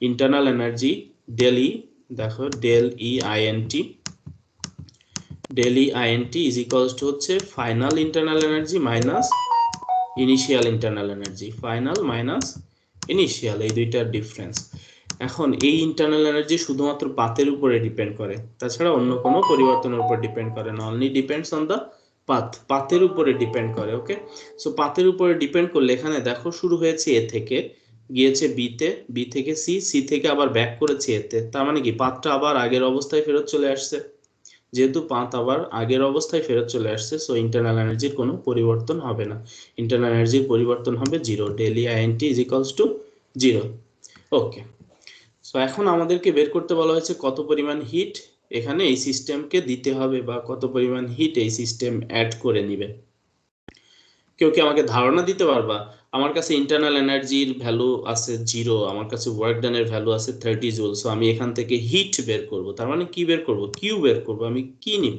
ইন্টারনাল এনার্জি ডেল ই, দেখো del E INT, del E INT is equals to হচ্ছে final internal energy minus initial internal energy. Final minus initial, এই দুইটার ডিফারেন্স। এখন এই ইন্টারনাল এনার্জি শুধুমাত্র পাথের উপরে ডিপেন্ড করে, তাছাড়া অন্য কোনো পরিবর্তনের উপর ডিপেন্ড করে না। Only depends on the path, পাথের উপরে ডিপেন্ড করে। ওকে, সো পাথের উপরে ডিপেন্ড করলে এখানে দেখো শুরু হয়েছে এ থেকে, গিয়েছে বিতে, বি থেকে সি, সি থেকে আবার ব্যাক করেছে এতে। তার মানে কি পাথটা আবার আগের অবস্থায় ফেরত চলে আসছে। যেহেতু পাথ আবার আগের অবস্থায় ফেরত চলে আসছে, সো ইন্টারনাল এনার্জির কোনো পরিবর্তন হবে না। ইন্টারনাল এনার্জির পরিবর্তন হবে 0। Del E INT is equals to 0। Okay, so এখন আমাদেরকে বের করতে বলা হয়েছে কত পরিমাণ হিট এখানে এই সিস্টেমকে দিতে হবে বা কত পরিমাণ হিট এই সিস্টেম অ্যাড করে নিবে। কেউ কি আমাকে ধারণা দিতে পারবা? আমার কাছে ইন্টারনাল এনার্জির ভ্যালু আছে 0, আমার কাছে ওয়ার্ক ডানের ভ্যালু আছে 30 জুল। সো আমি এখান থেকে হিট বের করব, তার মানে কি বের করব? কিউ বের করব। আমি কি নিব?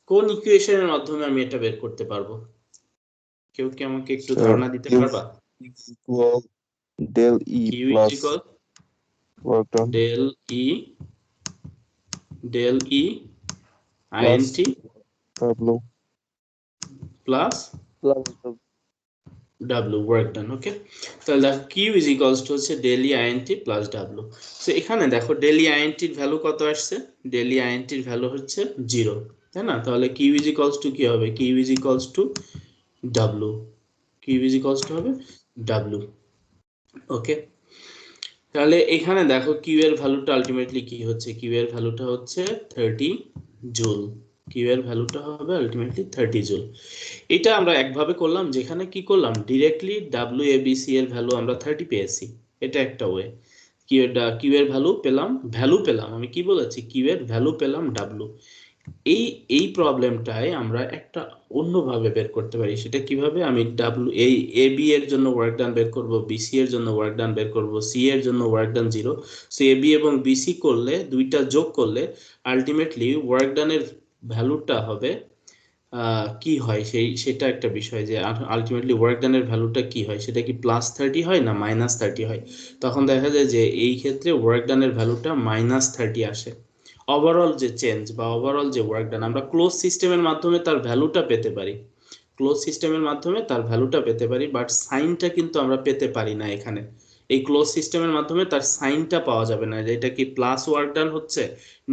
কোন ইকুয়েশনের মাধ্যমে আমি এটা বের করতে পারবো? কেউ কি আমাকে একটু ধারণা দিতে পারবা? equal del E Q is plus equal work done del E INT W plus plus W work done. Okay, তাহলে দেখো কিউ ইজ ইকুয়ালস টু হচ্ছে del E INT plus W. So এখানে দেখো ডেল ই আইএনটির ভ্যালু কত আসছে? Del ই আইএনটির value হচ্ছে 0, তাই না? তাহলে কিউ ইজ ইকুয়ালস টু কি হবে? Q is equals to W, Q is equals to হবে ডাব্লিউ। ওকে, তাহলে এখানে দেখো কিউ এর ভ্যালুটা আলটিমেটলি কি হচ্ছে? কিউ এর ভ্যালুটা হচ্ছে 30 জুল। কিউ এর ভ্যালুটা হবে আলটিমেটলি 30 জুল। এটা আমরা একভাবে করলাম, যেখানে কি করলাম ডিরেক্টলি ডাব্লিউ এবিসি এর ভ্যালু আমরা 30 পেয়েছি। এটা একটা ওয়ে। কিউ এর ভ্যালু পেলাম, আমি কি বলেছি? কিউ এর ভ্যালু পেলাম ডাব্লিউ। এই প্রবলেমটাই আমরা একটা অন্যভাবে বের করতে পারি। সেটা কিভাবে? আমি এ বি এর জন্য ওয়ার্ক ডান বের করব, বিসি এর জন্য ওয়ার্ক ডান বের করব, সি এর জন্য work done 0। So A B এবং বিসি করলে, দুইটা যোগ করলে আলটিমেটলি ওয়ার্ক ডানের ভ্যালুটা হবে কি হয়, সেটা একটা বিষয়, যে আলটিমেটলি ওয়ার্ক ডানের ভ্যালুটা কি হয়, সেটা কি +30 হয় না -30 হয়। তখন দেখা যায় যে এই ক্ষেত্রে ওয়ার্ক ডানের ভ্যালুটা -30 আসে। ওভারঅল যে চেঞ্জ বা ওভারঅল যে ওয়ার্ক ডান, আমরা ক্লোজ সিস্টেমের মাধ্যমে তার ভ্যালুটা পেতে পারি, ক্লোজ সিস্টেমের মাধ্যমে তার ভ্যালুটা পেতে পারি, বাট সাইনটা কিন্তু আমরা পেতে পারি না এখানে। এই ক্লোজ সিস্টেমের মাধ্যমে তার সাইনটা পাওয়া যাবে না, যে এটা কি প্লাস ওয়ার্ক ডান হচ্ছে,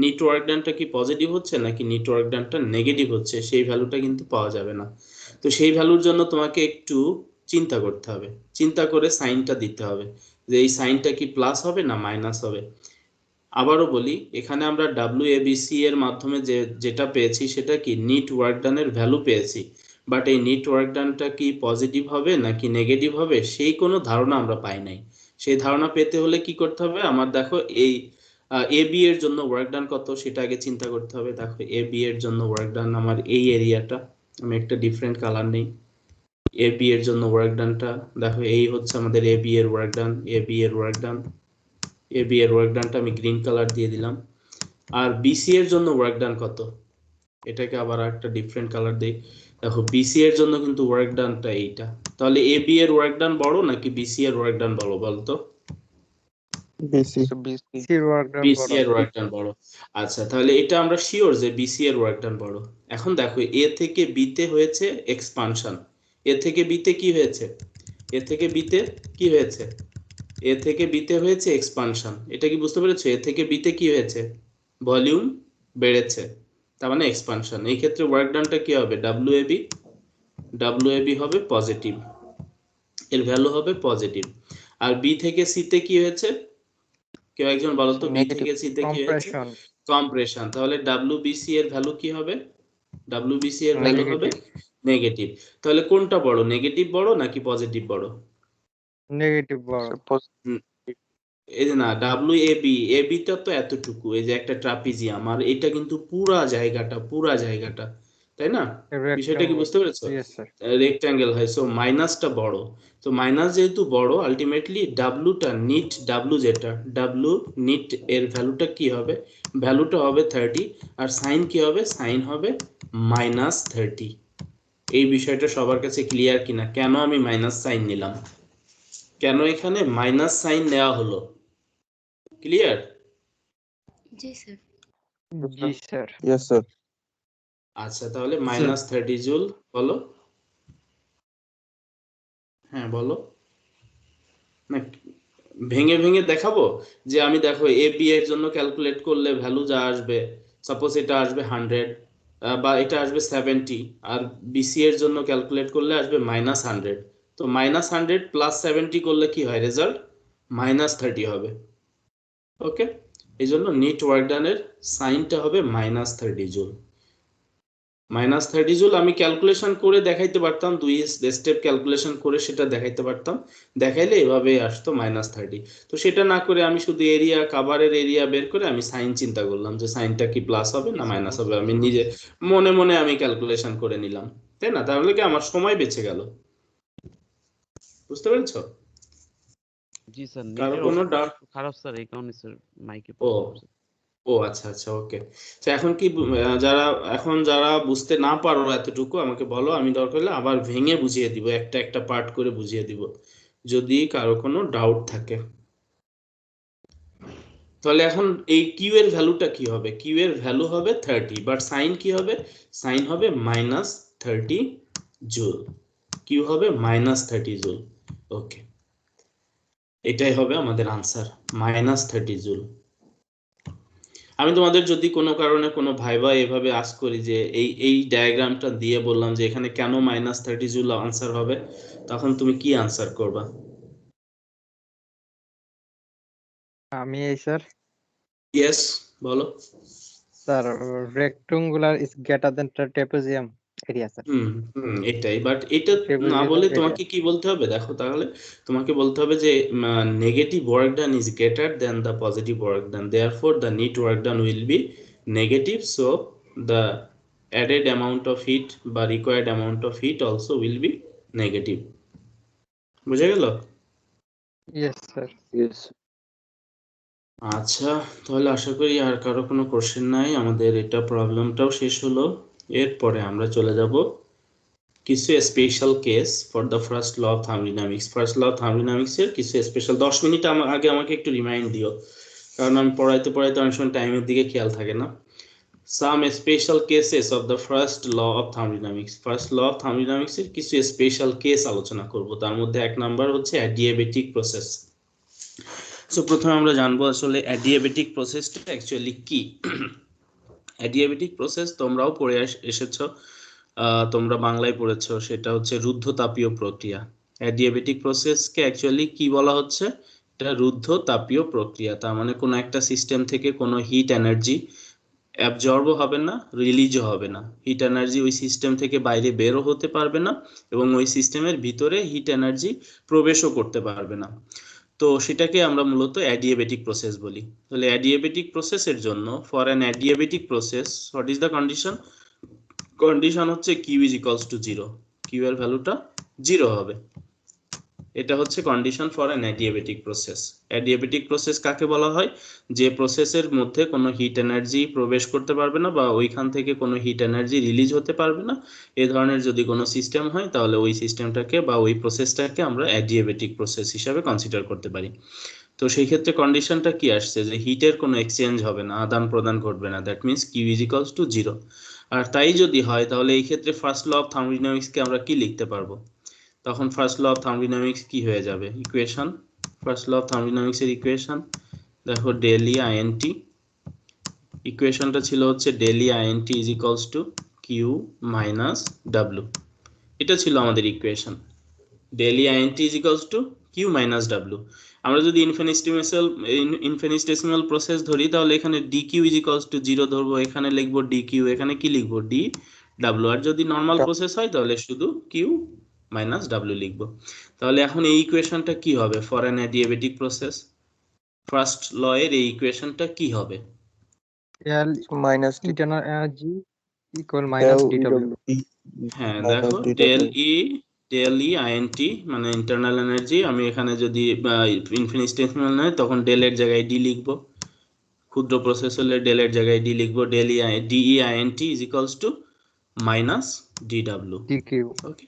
নিট ওয়ার্ক ডানটা কি পজিটিভ হচ্ছে নাকি নিট ওয়ার্ক ডানটা নেগেটিভ হচ্ছে, সেই ভ্যালুটা কিন্তু পাওয়া যাবে না। তো সেই ভ্যালুর জন্য তোমাকে একটু চিন্তা করতে হবে, চিন্তা করে সাইনটা দিতে হবে, যে এই সাইনটা কি প্লাস হবে না মাইনাস হবে। আবারও বলি, এখানে আমরা WABC এর মাধ্যমে যেটা পেয়েছি সেটা কি নিট ওয়ার্ক ডানের ভ্যালু পেয়েছি, বাট এই নিট ওয়ার্ক ডানটা কি পজিটিভ হবে নাকি নেগেটিভ হবে সেই কোনো ধারণা আমরা পাই নাই। সেই ধারণা পেতে হলে কি করতে হবে, আমার দেখো এই AB এর জন্য ওয়ার্ক ডান কত সেটা আগে চিন্তা করতে হবে। দেখো AB এর জন্য ওয়ার্ক ডান আমার এই এরিয়াটা, আমি একটা ডিফারেন্ট কালার নেই। AB এর জন্য ওয়ার্ক ডানটা দেখো, এই হচ্ছে আমাদের AB এর ওয়ার্ক ডান, AB এর ওয়ার্ক ডান, AB এর ওয়ার্ক ডানটা আমি গ্রিন কালার দিয়ে দিলাম। আর BC এর জন্য ওয়ার্ক ডান কত, এটাকে আবার একটা ডিফারেন্ট কালার দেই। দেখো BC এর জন্য কিন্তু ওয়ার্ক ডানটা এইটা। তাহলে AB এর ওয়ার্ক ডান বড় নাকি BC এর ওয়ার্ক ডান বড় বলতো? BC. সির ওয়ার্ক ডান BC বড়। এর ওয়ার্ক ডান বড়। আচ্ছা, তাহলে এটা আমরা শিওর যে BC এর ওয়ার্ক ডান বড়। এখন দেখো A থেকে B তে হয়েছে এক্সপানশন, A থেকে B তে কি হয়েছে, A থেকে B তে কি হয়েছে, A থেকে B তে হয়েছে এক্সপানশন। এটা কি বুঝতে পেরেছো? A থেকে B তে কি হয়েছে, ভলিউম বেড়েছে, তার মানে এক্সপানশন। এই ক্ষেত্রে ওয়ার্ক ডানটা কি হবে, WAB হবে পজিটিভ, এর ভ্যালু হবে পজিটিভ। আর B থেকে C তে কি হয়েছে, কেউ একজন বলো তো, B নেগেটিভ থেকে C তে কি হয়েছে, কম্প্রেশন কম্প্রেশন। তাহলে WBC এর ভ্যালু কি হবে, WBC এর ভ্যালু হবে নেগেটিভ। তাহলে কোনটা বড়, নেগেটিভ বড় নাকি পজিটিভ বড়? নেগেটিভ বড়। এই যে না, AB টা তো এতটুকু, এই যে একটা ট্রাপিজিয়াম, আর এটা কিন্তু পুরা জায়গাটা, তাই না? বিষয়টা কি বুঝতে পেরেছো? Yes sir. রেক্ট্যাঙ্গেল হয়, সো মাইনাসটা বড়। তো মাইনাস যেহেতু বড়, আলটিমেটলি ডাব্লুটা নিট, ডাব্লু যেটা ডাব্লু নিট এর ভ্যালুটা কি হবে, ভ্যালুটা হবে 30। আর সাইন কি হবে, সাইন হবে -30। এই বিষয়টা সবার কাছে ক্লিয়ার কিনা, কেন আমি মাইনাস সাইন নিলাম, কেন এখানে মাইনাস সাইন নেওয়া হলো, ক্লিয়ার? জি স্যার। জি স্যার। Yes, sir. আচ্ছা, তাহলে -30 জুল, বলো। হ্যাঁ বলো না, ভেঙে ভেঙে দেখাবো যে আমি দেখো AB এর জন্য ক্যালকুলেট করলে ভ্যালু যা আসবে, সাপোজ এটা আসবে 100, বা এটা আসবে 70, আর BC এর জন্য ক্যালকুলেট করলে আসবে -100। তো -100 + 70 করলে কি হয়, রেজাল্ট -30 হবে। ওকে, এই জন্য নিট ওয়ার্ক ডানের সাইনটা হবে -30 জুল। -30 জুল আমি ক্যালকুলেশন করে দেখাইতে পারতাম, 2 স্টেপ ক্যালকুলেশন করে সেটা দেখাইতে পারতাম, দেখাইলে এভাবে আসতো -30। তো সেটা না করে আমি শুধু এরিয়া, কাভারের এরিয়া বের করে আমি সাইন চিন্তা করলাম যে সাইনটা কি প্লাস হবে না মাইনাস হবে, আমি নিজে মনে মনে আমি ক্যালকুলেশন করে নিলাম, তাই না? তাহলে কি আমার সময় বেঁচে গেল, বুঝতে পেরেছো? জি স্যার, কারো নেটের কোনো অবস্থা ডাউট? একটু খারাপ স্যার, এই কারণে স্যার মাইকে ও ও আচ্ছা আচ্ছা, ওকে। তো এখন কি যারা বুঝতে না পারো এতটুকু আমাকে বলো, আমি দরকার হলে আবার ভেঙে বুঝিয়ে দিব, একটা একটা পার্ট করে বুঝিয়ে দিব, যদি কারো কোনো ডাউট থাকে। তাহলে এখন এই কিউ এর ভ্যালুটা কি হবে, কিউ এর ভ্যালু হবে 30, বাট সাইন কি হবে, সাইন হবে -30 জুল, কিউ হবে -30 জুল। ওকে, এটাই হবে আমাদের আনসার, -30 জুল। আমি তোমাদের যদি কোনো কারণে কোনো ভাইবা এভাবে আস্ক করি যে এই ডায়াগ্রামটা দিয়ে বললাম যে এখানে কেন -30 জুল আনসার হবে, তখন তুমি কি আনসার করবা? আমি এই স্যার, ইয়েস বলো। Sir rectangular is greater than trapezium area sir. এটাই, বাট এটা না বলে তোমাকে কি বলতে হবে, দেখো তাহলে তোমাকে বলতে হবে যে negative work done is greater than the positive work done, therefore the net work done will be negative, so the added amount of heat বা required amount of heat also will be negative. বুঝা গেল? Yes sir. আচ্ছা, তাহলে আশা করি আর কারো কোনো question নাই। আমাদের এটা প্রবলেমটাও শেষ হলো। এরপরে আমরা চলে যাব কিছু special case for the first law of thermodynamics. First law of thermodynamics এর কিছু স্পেশাল 10 মিনিট আগে আমাকে একটু রিমাইন্ড দিও, কারণ আমি পড়াইতে অনেক সময় টাইমের দিকে খেয়াল থাকে না। Some special cases of the first law of thermodynamics. First law of thermodynamics এর কিছু স্পেশাল কেস আলোচনা করব। তার মধ্যে এক নাম্বার হচ্ছে অ্যাডিয়াবেটিক প্রসেস। সো প্রথমে আমরা জানবো আসলে অ্যাডিয়াবেটিক প্রসেসটা অ্যাকচুয়ালি কি। অ্যাডিয়াবেটিক প্রসেস তোমরাও পড়ে এসেছো, তোমরা বাংলায় পড়েছো, সেটা হচ্ছে রুদ্ধতাপীয় প্রক্রিয়া। অ্যাডিয়াবেটিক প্রসেসকে অ্যাকচুয়ালি কি বলা হচ্ছে? এটা রুদ্ধতাপীয় প্রক্রিয়া। তার মানে কোনো একটা সিস্টেম থেকে কোনো হিট এনার্জি অ্যাবজর্বও হবে না, রিলিজও হবে না। হিট এনার্জি ওই সিস্টেম থেকে বাইরে বেরও হতে পারবে না, এবং ওই সিস্টেমের ভিতরে হিট এনার্জি প্রবেশও করতে পারবে না। তো সেটাকে আমরা মূলত অ্যাডিয়াবেটিক প্রসেস বলি। তাহলে অ্যাডিয়াবেটিক প্রসেসের জন্য, for an adiabatic process, what is the condition? Condition হচ্ছে Q is equals to 0। Q এর ভ্যালুটা 0 হবে। এটা হচ্ছে condition for an adiabatic process. Adiabatic process কাকে বলা হয়? যে প্রসেসের মধ্যে কোনো হিট এনার্জি প্রবেশ করতে পারবে না বা ওইখান থেকে কোনো হিট এনার্জি রিলিজ হতে পারবে না, এই ধরনের যদি কোনো সিস্টেম হয় তাহলে ওই সিস্টেমটাকে বা ওই প্রসেসটাকে আমরা অ্যাডিয়াবেটিক প্রসেস হিসাবে কনসিডার করতে পারি। তো সেই ক্ষেত্রে কন্ডিশনটা কি আসছে? যে হিটের কোনো এক্সচেঞ্জ হবে না, আদান প্রদান ঘটবে না, that means Q is equals to 0। আর তাই যদি হয় তাহলে এই ক্ষেত্রে ফার্স্ট ল অফ থার্মোডাইনামিক্সকে আমরা কি লিখতে পারবো? তখন ফার্স্ট ল অফ থার্মোডাইনামিক্স কি হয়ে যাবে? Equation. First law of thermodynamics এর ইকুয়েশন দেখো, ডেল ই আইএনটি। ইকুয়েশনটা ছিল হচ্ছে del E INT is equals to Q minus W. এটা ছিল আমাদের equation. Del E INT is equals to Q minus W. আমরা যদি ইনফিনিটেসিমাল প্রসেস ধরি তাহলে এখানে D Q is equals to 0 ধরবো, এখানে লিখবো ডি কিউ, এখানে কি লিখবো? D W. আর যদি নর্মাল প্রসেস হয় তাহলে শুধু কিউ মাইনাস ডাব্লিউ লিখবো। তাহলে এখন এই ইকুয়েশনটা কি হবে for an adiabatic process? First law এর এই ইকুয়েশনটা কি হবে? L minus T internal energy equal minus ডিডব্লিউ। হ্যাঁ দেখো, ডেল ই আইএনটি মানে ইন্টারনাল এনার্জি, আমি এখানে যদি ইনফিনিটেসিমাল নয় তখন ডেল এর জায়গায় ডি লিখবো, ক্ষুদ্র প্রসেস হলে ডেল এর জায়গায় ডি লিখবো। DE INT is equals to minus DW. DQ. Okay,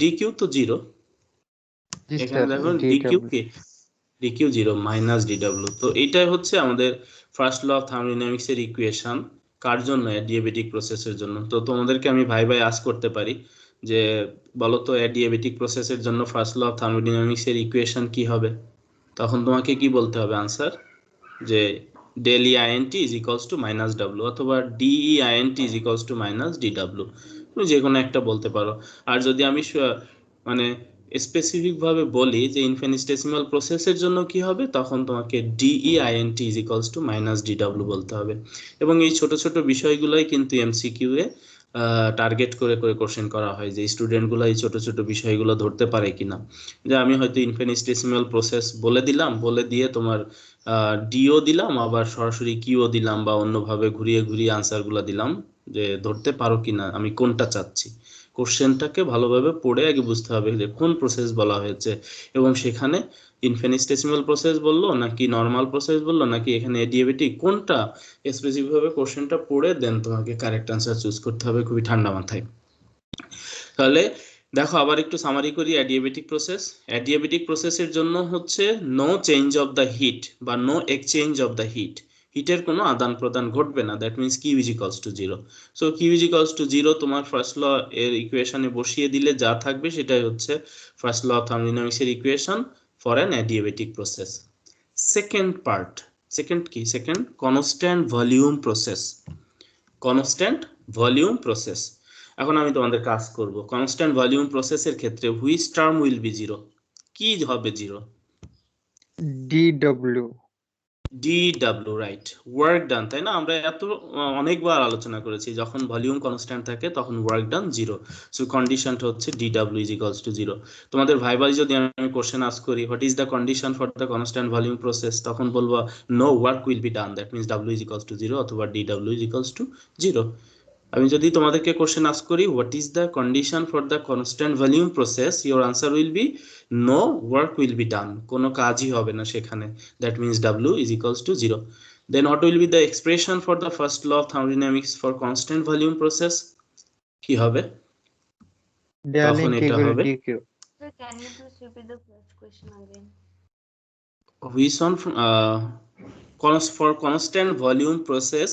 DQ তো 0, জি এখানে স্যার, দেখো ডিকিউ ডিডব্লিউ। কি? DQ 0 minus DW. তো এইটাই হচ্ছে আমাদের ফার্স্ট ল অফ থার্মোডাইনামিক্স এর ইকুয়েশন। কার জন্য? অ্যাডিয়াবেটিক প্রসেসের জন্য। তো তোমাদেরকে আমি ভাই আস্ক করতে পারি যে বলো তো অ্যাডিয়াবেটিক প্রসেসের জন্য ফার্স্ট ল অফ থার্মোডাইনামিক্স এর ইকুয়েশন কি হবে? তখন তোমাকে কি বলতে হবে আনসার? যে del E INT is equals to minus W অথবা DE INT is equals to minus ডিডব্লিউ, তুমি যে কোনো একটা বলতে পারো। আর যদি আমি মানে স্পেসিফিক ভাবে বলি যে ইনফিনিটেসিমাল প্রসেসের জন্য কি হবে, তখন তোমাকে DE INT is equals to minus DW বলতে হবে। এবং এই ছোট ছোট বিষয়গুলোই কিন্তু এমসিকিউ এ টার্গেট করে করে কোশ্চেন করা হয়, যে স্টুডেন্টগুলো এই ছোট ছোট বিষয়গুলো ধরতে পারে কিনা। যে আমি হয়তো ইনফিনিটেসিমাল প্রসেস বলে দিলাম, বলে দিয়ে তোমার ডিও দিলাম, আবার সরাসরি কিও দিলাম, বা অন্যভাবে ঘুরিয়ে ঘুরিয়ে আনসারগুলো দিলাম, যে ধরতে পারো কিনা আমি কোনটা চাচ্ছি। কোশ্চেনটাকে ভালোভাবে পড়ে আগে বুঝতে হবে যে কোন প্রসেস বলা হয়েছে, এবং সেখানে ইনফিনিটেসিমাল প্রসেস বললো নাকি নর্মাল প্রসেস বললো নাকি এখানে অ্যাডিয়াবেটিক, কোনটা স্পেসিফিক ভাবে কোশ্চেনটা পড়ে দেন তোমাকে কারেক্ট আনসার চুজ করতে হবে খুবই ঠান্ডা মাথায়। তাহলে দেখো আবার একটু সামারি করি অ্যাডিয়াবেটিক প্রসেস। অ্যাডিয়াবেটিক প্রসেসের জন্য হচ্ছে no change of the heat বা no exchange of the heat, হিটের কোনো আদান প্রদান ঘটবে না, that means Q is equals to 0। So Q is equals to 0 তোমার ফার্স্ট ল এর ইকুয়েশনে বসিয়ে দিলে যা থাকবে সেটাই হচ্ছে ফার্স্ট ল অফ থার্মোডাইনামিক্স এর equation for an adiabatic process. Second part, second কি? Second constant volume process. Constant volume process. এখন আমি তোমাদের কাজ করব। কনস্ট্যান্ট ভলিউম প্রসেসের ক্ষেত্রে হুইচ টার্ম উইল বি 0? কি হবে 0? DW. DW right, work done, তাই না? আমরা এত অনেকবার আলোচনা করেছি যখন ভলিউম কনস্ট্যান্ট থাকে তখন ওয়ার্ক ডান 0। সো কন্ডিশনটা হচ্ছে DW ইজ ইকুয়ালস টু 0। তোমাদের ভাইবাই যদি আমি কোশ্চেন আস্ক করি what is the condition for the constant volume process, তখন বলবো no work will be done, that means W is equals to 0 অথবা DW ইজ ইকুয়ালস টু 0। আমি যদি তোমাদেরকে কোশ্চেন আস্ক করি what is the condition for the constant volume process, your answer will be no work will be done, কোনো কাজই হবে না সেখানে, that means W is equals to 0. Then what will be the expression for the first law of thermodynamics for constant volume process? কি হবে? del তখন এটা integral হবে dq. Sir, can you please repeat the first question again? which one for constant volume process,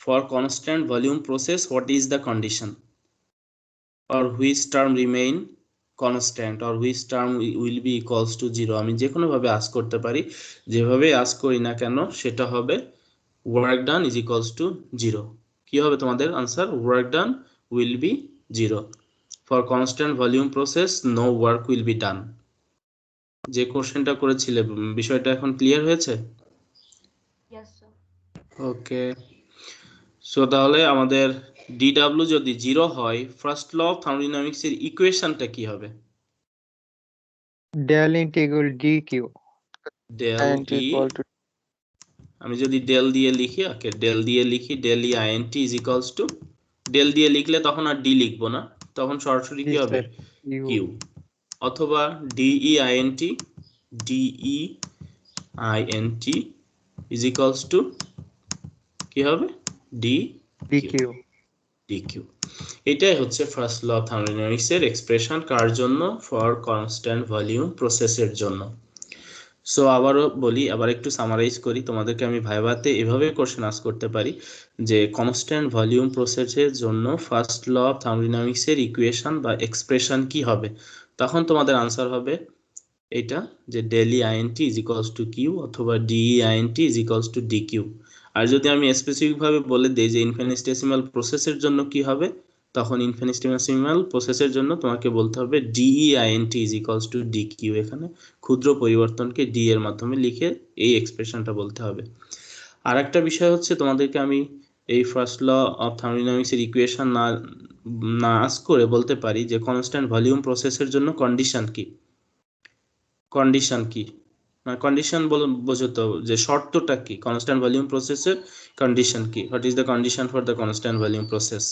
for constant volume process what is the condition, or which term remain constant, or which term will be equals to 0? আমি যে কোনো ভাবে ask করতে পারি, যেভাবে ask করি না কেন সেটা হবে work done is equals to 0. কি হবে তোমাদের answer? work done will be 0. for constant volume process no work will be done. যে কোশ্চেনটা করেছিলে বিষয়টা এখন ক্লিয়ার হয়েছে? Yes, sir. ওকে, সো তাহলে আমাদের DW যদি 0 হয় ফার্স্ট ল অফ থার্মোডাইনামিক্স এর ইকুয়েশনটা কি হবে? del integral dq. Del and E, equal to আমি যদি ডেল দিয়ে লিখি, ওকে ডেল দিয়ে লিখি, del E INT is equals to, del দিয়ে লিখলে তখন আর ডি লিখবো না, তখন সরাসরি কি Yes, হবে? sir. u. কিউ, অথবা DE INT, DE INT is equals to কি হবে? D dq. ডিকিউ। এটাই হচ্ছে ফার্স্ট ল অফ থার্মোডাইনামিক্স এর এক্সপ্রেশন কার জন্য? ফর কনস্ট্যান্ট ভলিউম প্রসেসের জন্য। সো আবারও বলি, আবার একটু সামারাইজ করি, তোমাদেরকে আমি ভাইভাতে এভাবে কোশ্চেন আস্ক করতে পারি যে কনস্ট্যান্ট ভলিউম প্রসেসের জন্য ফার্স্ট ল অফ থার্মোডাইনামিক্স এর ইকুয়েশন বা এক্সপ্রেশন কি হবে, তখন তোমাদের আনসার হবে এটা, যে del E INT is equals to Q অথবা DE INT is equals to D Q. আর যদি আমি স্পেসিফিক ভাবে বলে দেই যে ইনফিনিটেসিমাল প্রসেসের জন্য কি হবে, তখন ইনফিনিটেসিমাল প্রসেসের জন্য তোমাকে বলতে হবে DE INT is equals to D Q. এখানে ক্ষুদ্র পরিবর্তনকে ডি এর মাধ্যমে লিখে এই এক্সপ্রেশনটা বলতে হবে। আর একটা বিষয় হচ্ছে তোমাদেরকে আমি এই ফার্স্ট ল অফ থার্মোডাইনামিক্স এর ইকুয়েশন না আস্ক করে বলতে পারি যে কনস্ট্যান্ট ভলিউম প্রসেসের জন্য কন্ডিশন কি। কন্ডিশন কি মানে কন্ডিশন বোঝো তো, যে শর্তটা কি কনস্ট্যান্ট ভলিউম প্রসেসের, কন্ডিশন কি, what is the condition for the constant volume process,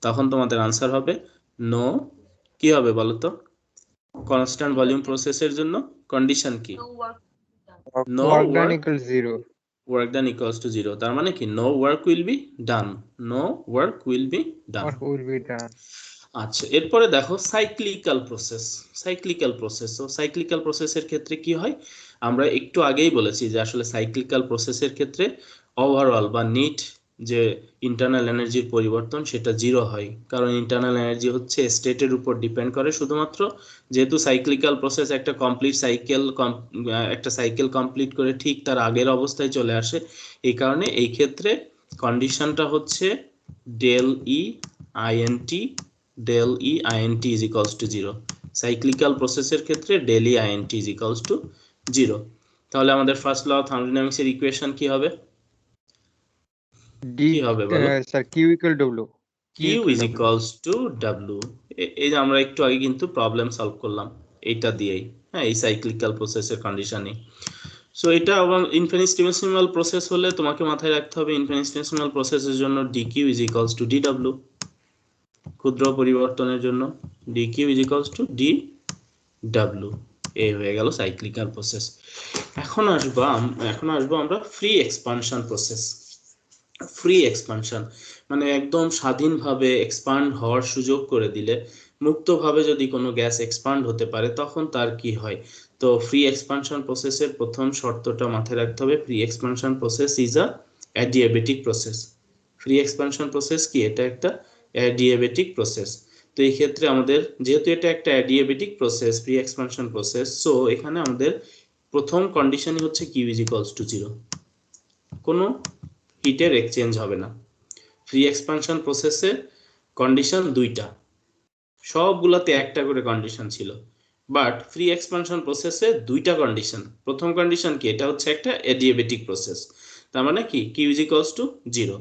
তখন তোমাদের আনসার হবে নো, কি হবে বলো তো? কনস্ট্যান্ট ভলিউম প্রসেসের জন্য কন্ডিশন কি? No work done. No Work done work, equals 0. Work done equals to 0। তার মানে কি? No work will be done, no work will be done. Work will be done. আচ্ছা, এরপরে দেখো সাইক্লিক্যাল প্রসেস। সাইক্লিক্যাল প্রসেস, ও cyclical প্রসেসের ক্ষেত্রে কি হয়? আমরা একটু আগেই বলেছি যে আসলে সাইক্লিক্যাল প্রসেসের ক্ষেত্রে ওভারঅল বা নিট যে ইন্টারনাল এনার্জির পরিবর্তন সেটা 0 হয়, কারণ ইন্টারনাল এনার্জি হচ্ছে স্টেটের উপর ডিপেন্ড করে শুধুমাত্র। যেহেতু সাইক্লিক্যাল প্রসেস একটা কমপ্লিট সাইকেল, একটা সাইকেল কমপ্লিট করে ঠিক তার আগের অবস্থায় চলে আসে, এই কারণে এই ক্ষেত্রে কন্ডিশনটা হচ্ছে del E INT, del E INT is equals to 0. Cyclical প্রসেসের ক্ষেত্রে del E INT is equals to 0। তাহলে আমাদের ফার্স্ট ল অফ থার্মোডাইনামিক্স এর ইকুয়েশন কি হবে? D, কি হবে বলো? sir, Q equal W. Q is equals to W। এই যে আমরা একটু আগে কিন্তু প্রবলেম সলভ করলাম এইটা দিয়েই, হ্যাঁ, এই সাইক্লিক্যাল প্রসেসের কন্ডিশনে। সো এটা আবার ইনফিনিটেসিমাল প্রসেস হলে তোমাকে মাথায় রাখতে হবে ইনফিনিটেসিমাল প্রসেসের জন্য dq is equals to dw, ক্ষুদ্র পরিবর্তনের জন্য dq is equals to dw। এই হয়ে গেল সাইক্লিক্যাল প্রসেস। এখন আসবো আমরা free expansion process. Free expansion মানে একদম স্বাধীনভাবে এক্সপান্ড হওয়ার সুযোগ করে দিলে, মুক্তভাবে যদি কোনো গ্যাস এক্সপান্ড হতে পারে তখন তার কি হয়। তো ফ্রি এক্সপানশন প্রসেসের প্রথম শর্তটা মাথায় রাখতে হবে, free expansion process is a adiabatic process. Free expansion process কি? এটা একটা অ্যাডিয়াবেটিক প্রসেস। তো এই ক্ষেত্রে আমাদের যেহেতু এটা একটা adiabatic process, free expansion process, so এখানে আমাদের প্রথম কন্ডিশনই হচ্ছে কিউ ইজ ইকুয়ালস টু 0, কোনো হিটের এক্সচেঞ্জ হবে না। ফ্রি এক্সপানশন প্রসেসে কন্ডিশন দুইটা, সবগুলোতে একটা করে কন্ডিশন ছিল। বাট ফ্রি এক্সপানশন প্রসেসে দুইটা কন্ডিশন। প্রথম কন্ডিশন কি, এটা হচ্ছে একটা অ্যাডিয়াবেটিক প্রসেস, তার মানে কি Q is equals to 0।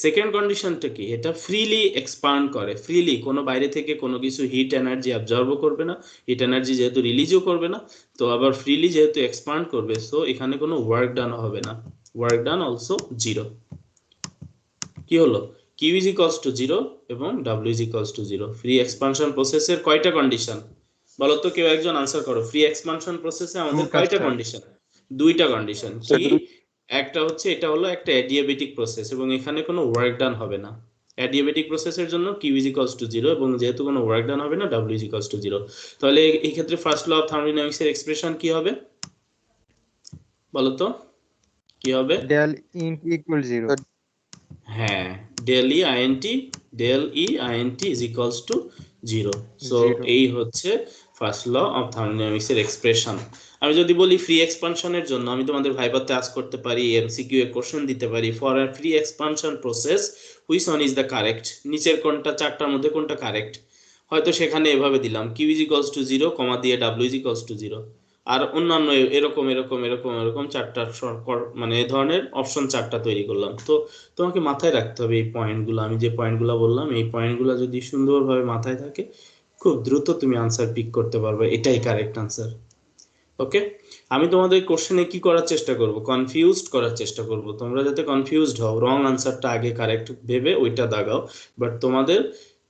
Second কন্ডিশনটা কি, এটা ফ্রিলি এক্সপান্ড করে, ফ্রিলি কোনো বাইরে থেকে কোনো কিছু হিট এনার্জি অ্যাবজর্বও করবে না, হিট এনার্জি যেহেতু রিলিজও করবে না, তো আবার ফ্রিলি যেহেতু এক্সপান্ড করবে, সো এখানে কোনো ওয়ার্ক ডান হবে না, ওয়ার্ক ডান অলসো 0। কি হলো, কিউ ইজ ইকুয়ালস টু 0 এবং W is equals to 0। Free expansion প্রসেসের কয়টা কন্ডিশন বলো তো, কেউ একজন আনসার করো। ফ্রি এক্সপানশন প্রসেসে আমাদের দুটা কয়টা স্যার। কন্ডিশন? দুইটা কন্ডিশন। স্যার, কি, একটা হচ্ছে এটা হলো একটা অ্যাডিয়াবেটিক প্রসেস এবং এখানে কোনো ওয়ার্ক ডান হবে না। অ্যাডিয়াবেটিক প্রসেসের জন্য কিউ ইজ ইকুয়ালস টু 0 এবং যেহেতু কোনো ওয়ার্ক ডান হবে না, ডাব্লিউ ইজ ইকুয়ালস টু 0। তাহলে এই ক্ষেত্রে ফার্স্ট ল অফ থার্মোডাইনামিক্সের এক্সপ্রেশন কি হবে বলো তো, কি হবে? Del int equal 0। হ্যাঁ, del E INT, del E INT is equals to 0। So 0 এই হচ্ছে ফার্স্ট ল অফ থার্মোডাইনামিক্সের এক্সপ্রেশন। আমি যদি বলি ফ্রি এক্সপানশনের জন্য, আমি তোমাদের ভাইভাতে আস্ক করতে পারি, এমসিকিউ এ কোশ্চেন দিতে পারি, for a free expansion process which one is the correct, নিচের কোনটা চারটার মধ্যে কোনটা কারেক্ট, হয়তো সেখানে এভাবে দিলাম কিউ ইজ ইকুয়ালস টু 0 কমা দিয়ে ডাব্লিউ ইজ ইকুয়ালস টু 0, আর অন্যান্য এরকম এরকম এরকম এরকম চারটা মানে এই ধরনের অপশন চারটা তৈরি করলাম। তো তোমাকে মাথায় রাখতে হবে এই পয়েন্টগুলো, আমি যে পয়েন্টগুলো বললাম এই পয়েন্টগুলো যদি সুন্দরভাবে মাথায় থাকে, খুব দ্রুত তুমি আনসার পিক করতে পারবে, এটাই কারেক্ট আনসার। ওকে, আমি তোমাদের কোশ্চেনে কি করার চেষ্টা করব, কনফিউজড করার চেষ্টা করব, তোমরা যাতে কনফিউজড হও, রং আনসারটা আগে কারেক্ট ভেবে ওইটা দাগাও। বাট তোমাদের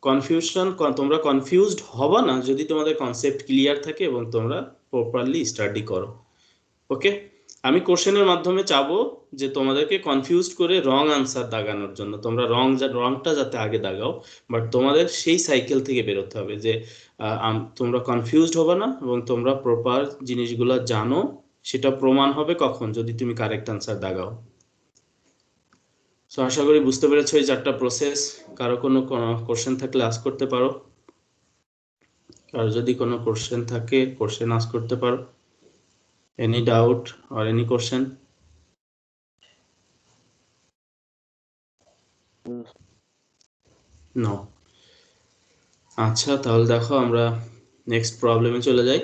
কনফিউশন, তোমরা কনফিউজড হবা না যদি তোমাদের কনসেপ্ট ক্লিয়ার থাকে এবং তোমরা প্রপারলি স্টাডি করো। ওকে, আমি কোশ্চেনের মাধ্যমে চাবো যে তোমাদেরকে কনফিউজড করে রং আনসার দাগানোর জন্য, তোমরা রংটা যাতে আগে দাগাও, বাট তোমাদের সেই সাইকেল থেকে বেরোতে হবে যে তোমরা কনফিউজড হবে না এবং তোমরা প্রপার জিনিসগুলো জানো। সেটা প্রমাণ হবে কখন, যদি তুমি কারেক্ট আনসার দাগাও। সো আশা করি বুঝতে পেরেছো এই চারটা প্রসেস। কারো কোনো কোশ্চেন থাকলে আস্ক করতে পারো, কারো যদি কোনো কোশ্চেন থাকে কোশ্চেন আস্ক করতে পারো। Any doubt or any question? No. আচ্ছা, তাহলে দেখো আমরা নেক্সট প্রবলেমে চলে যাই।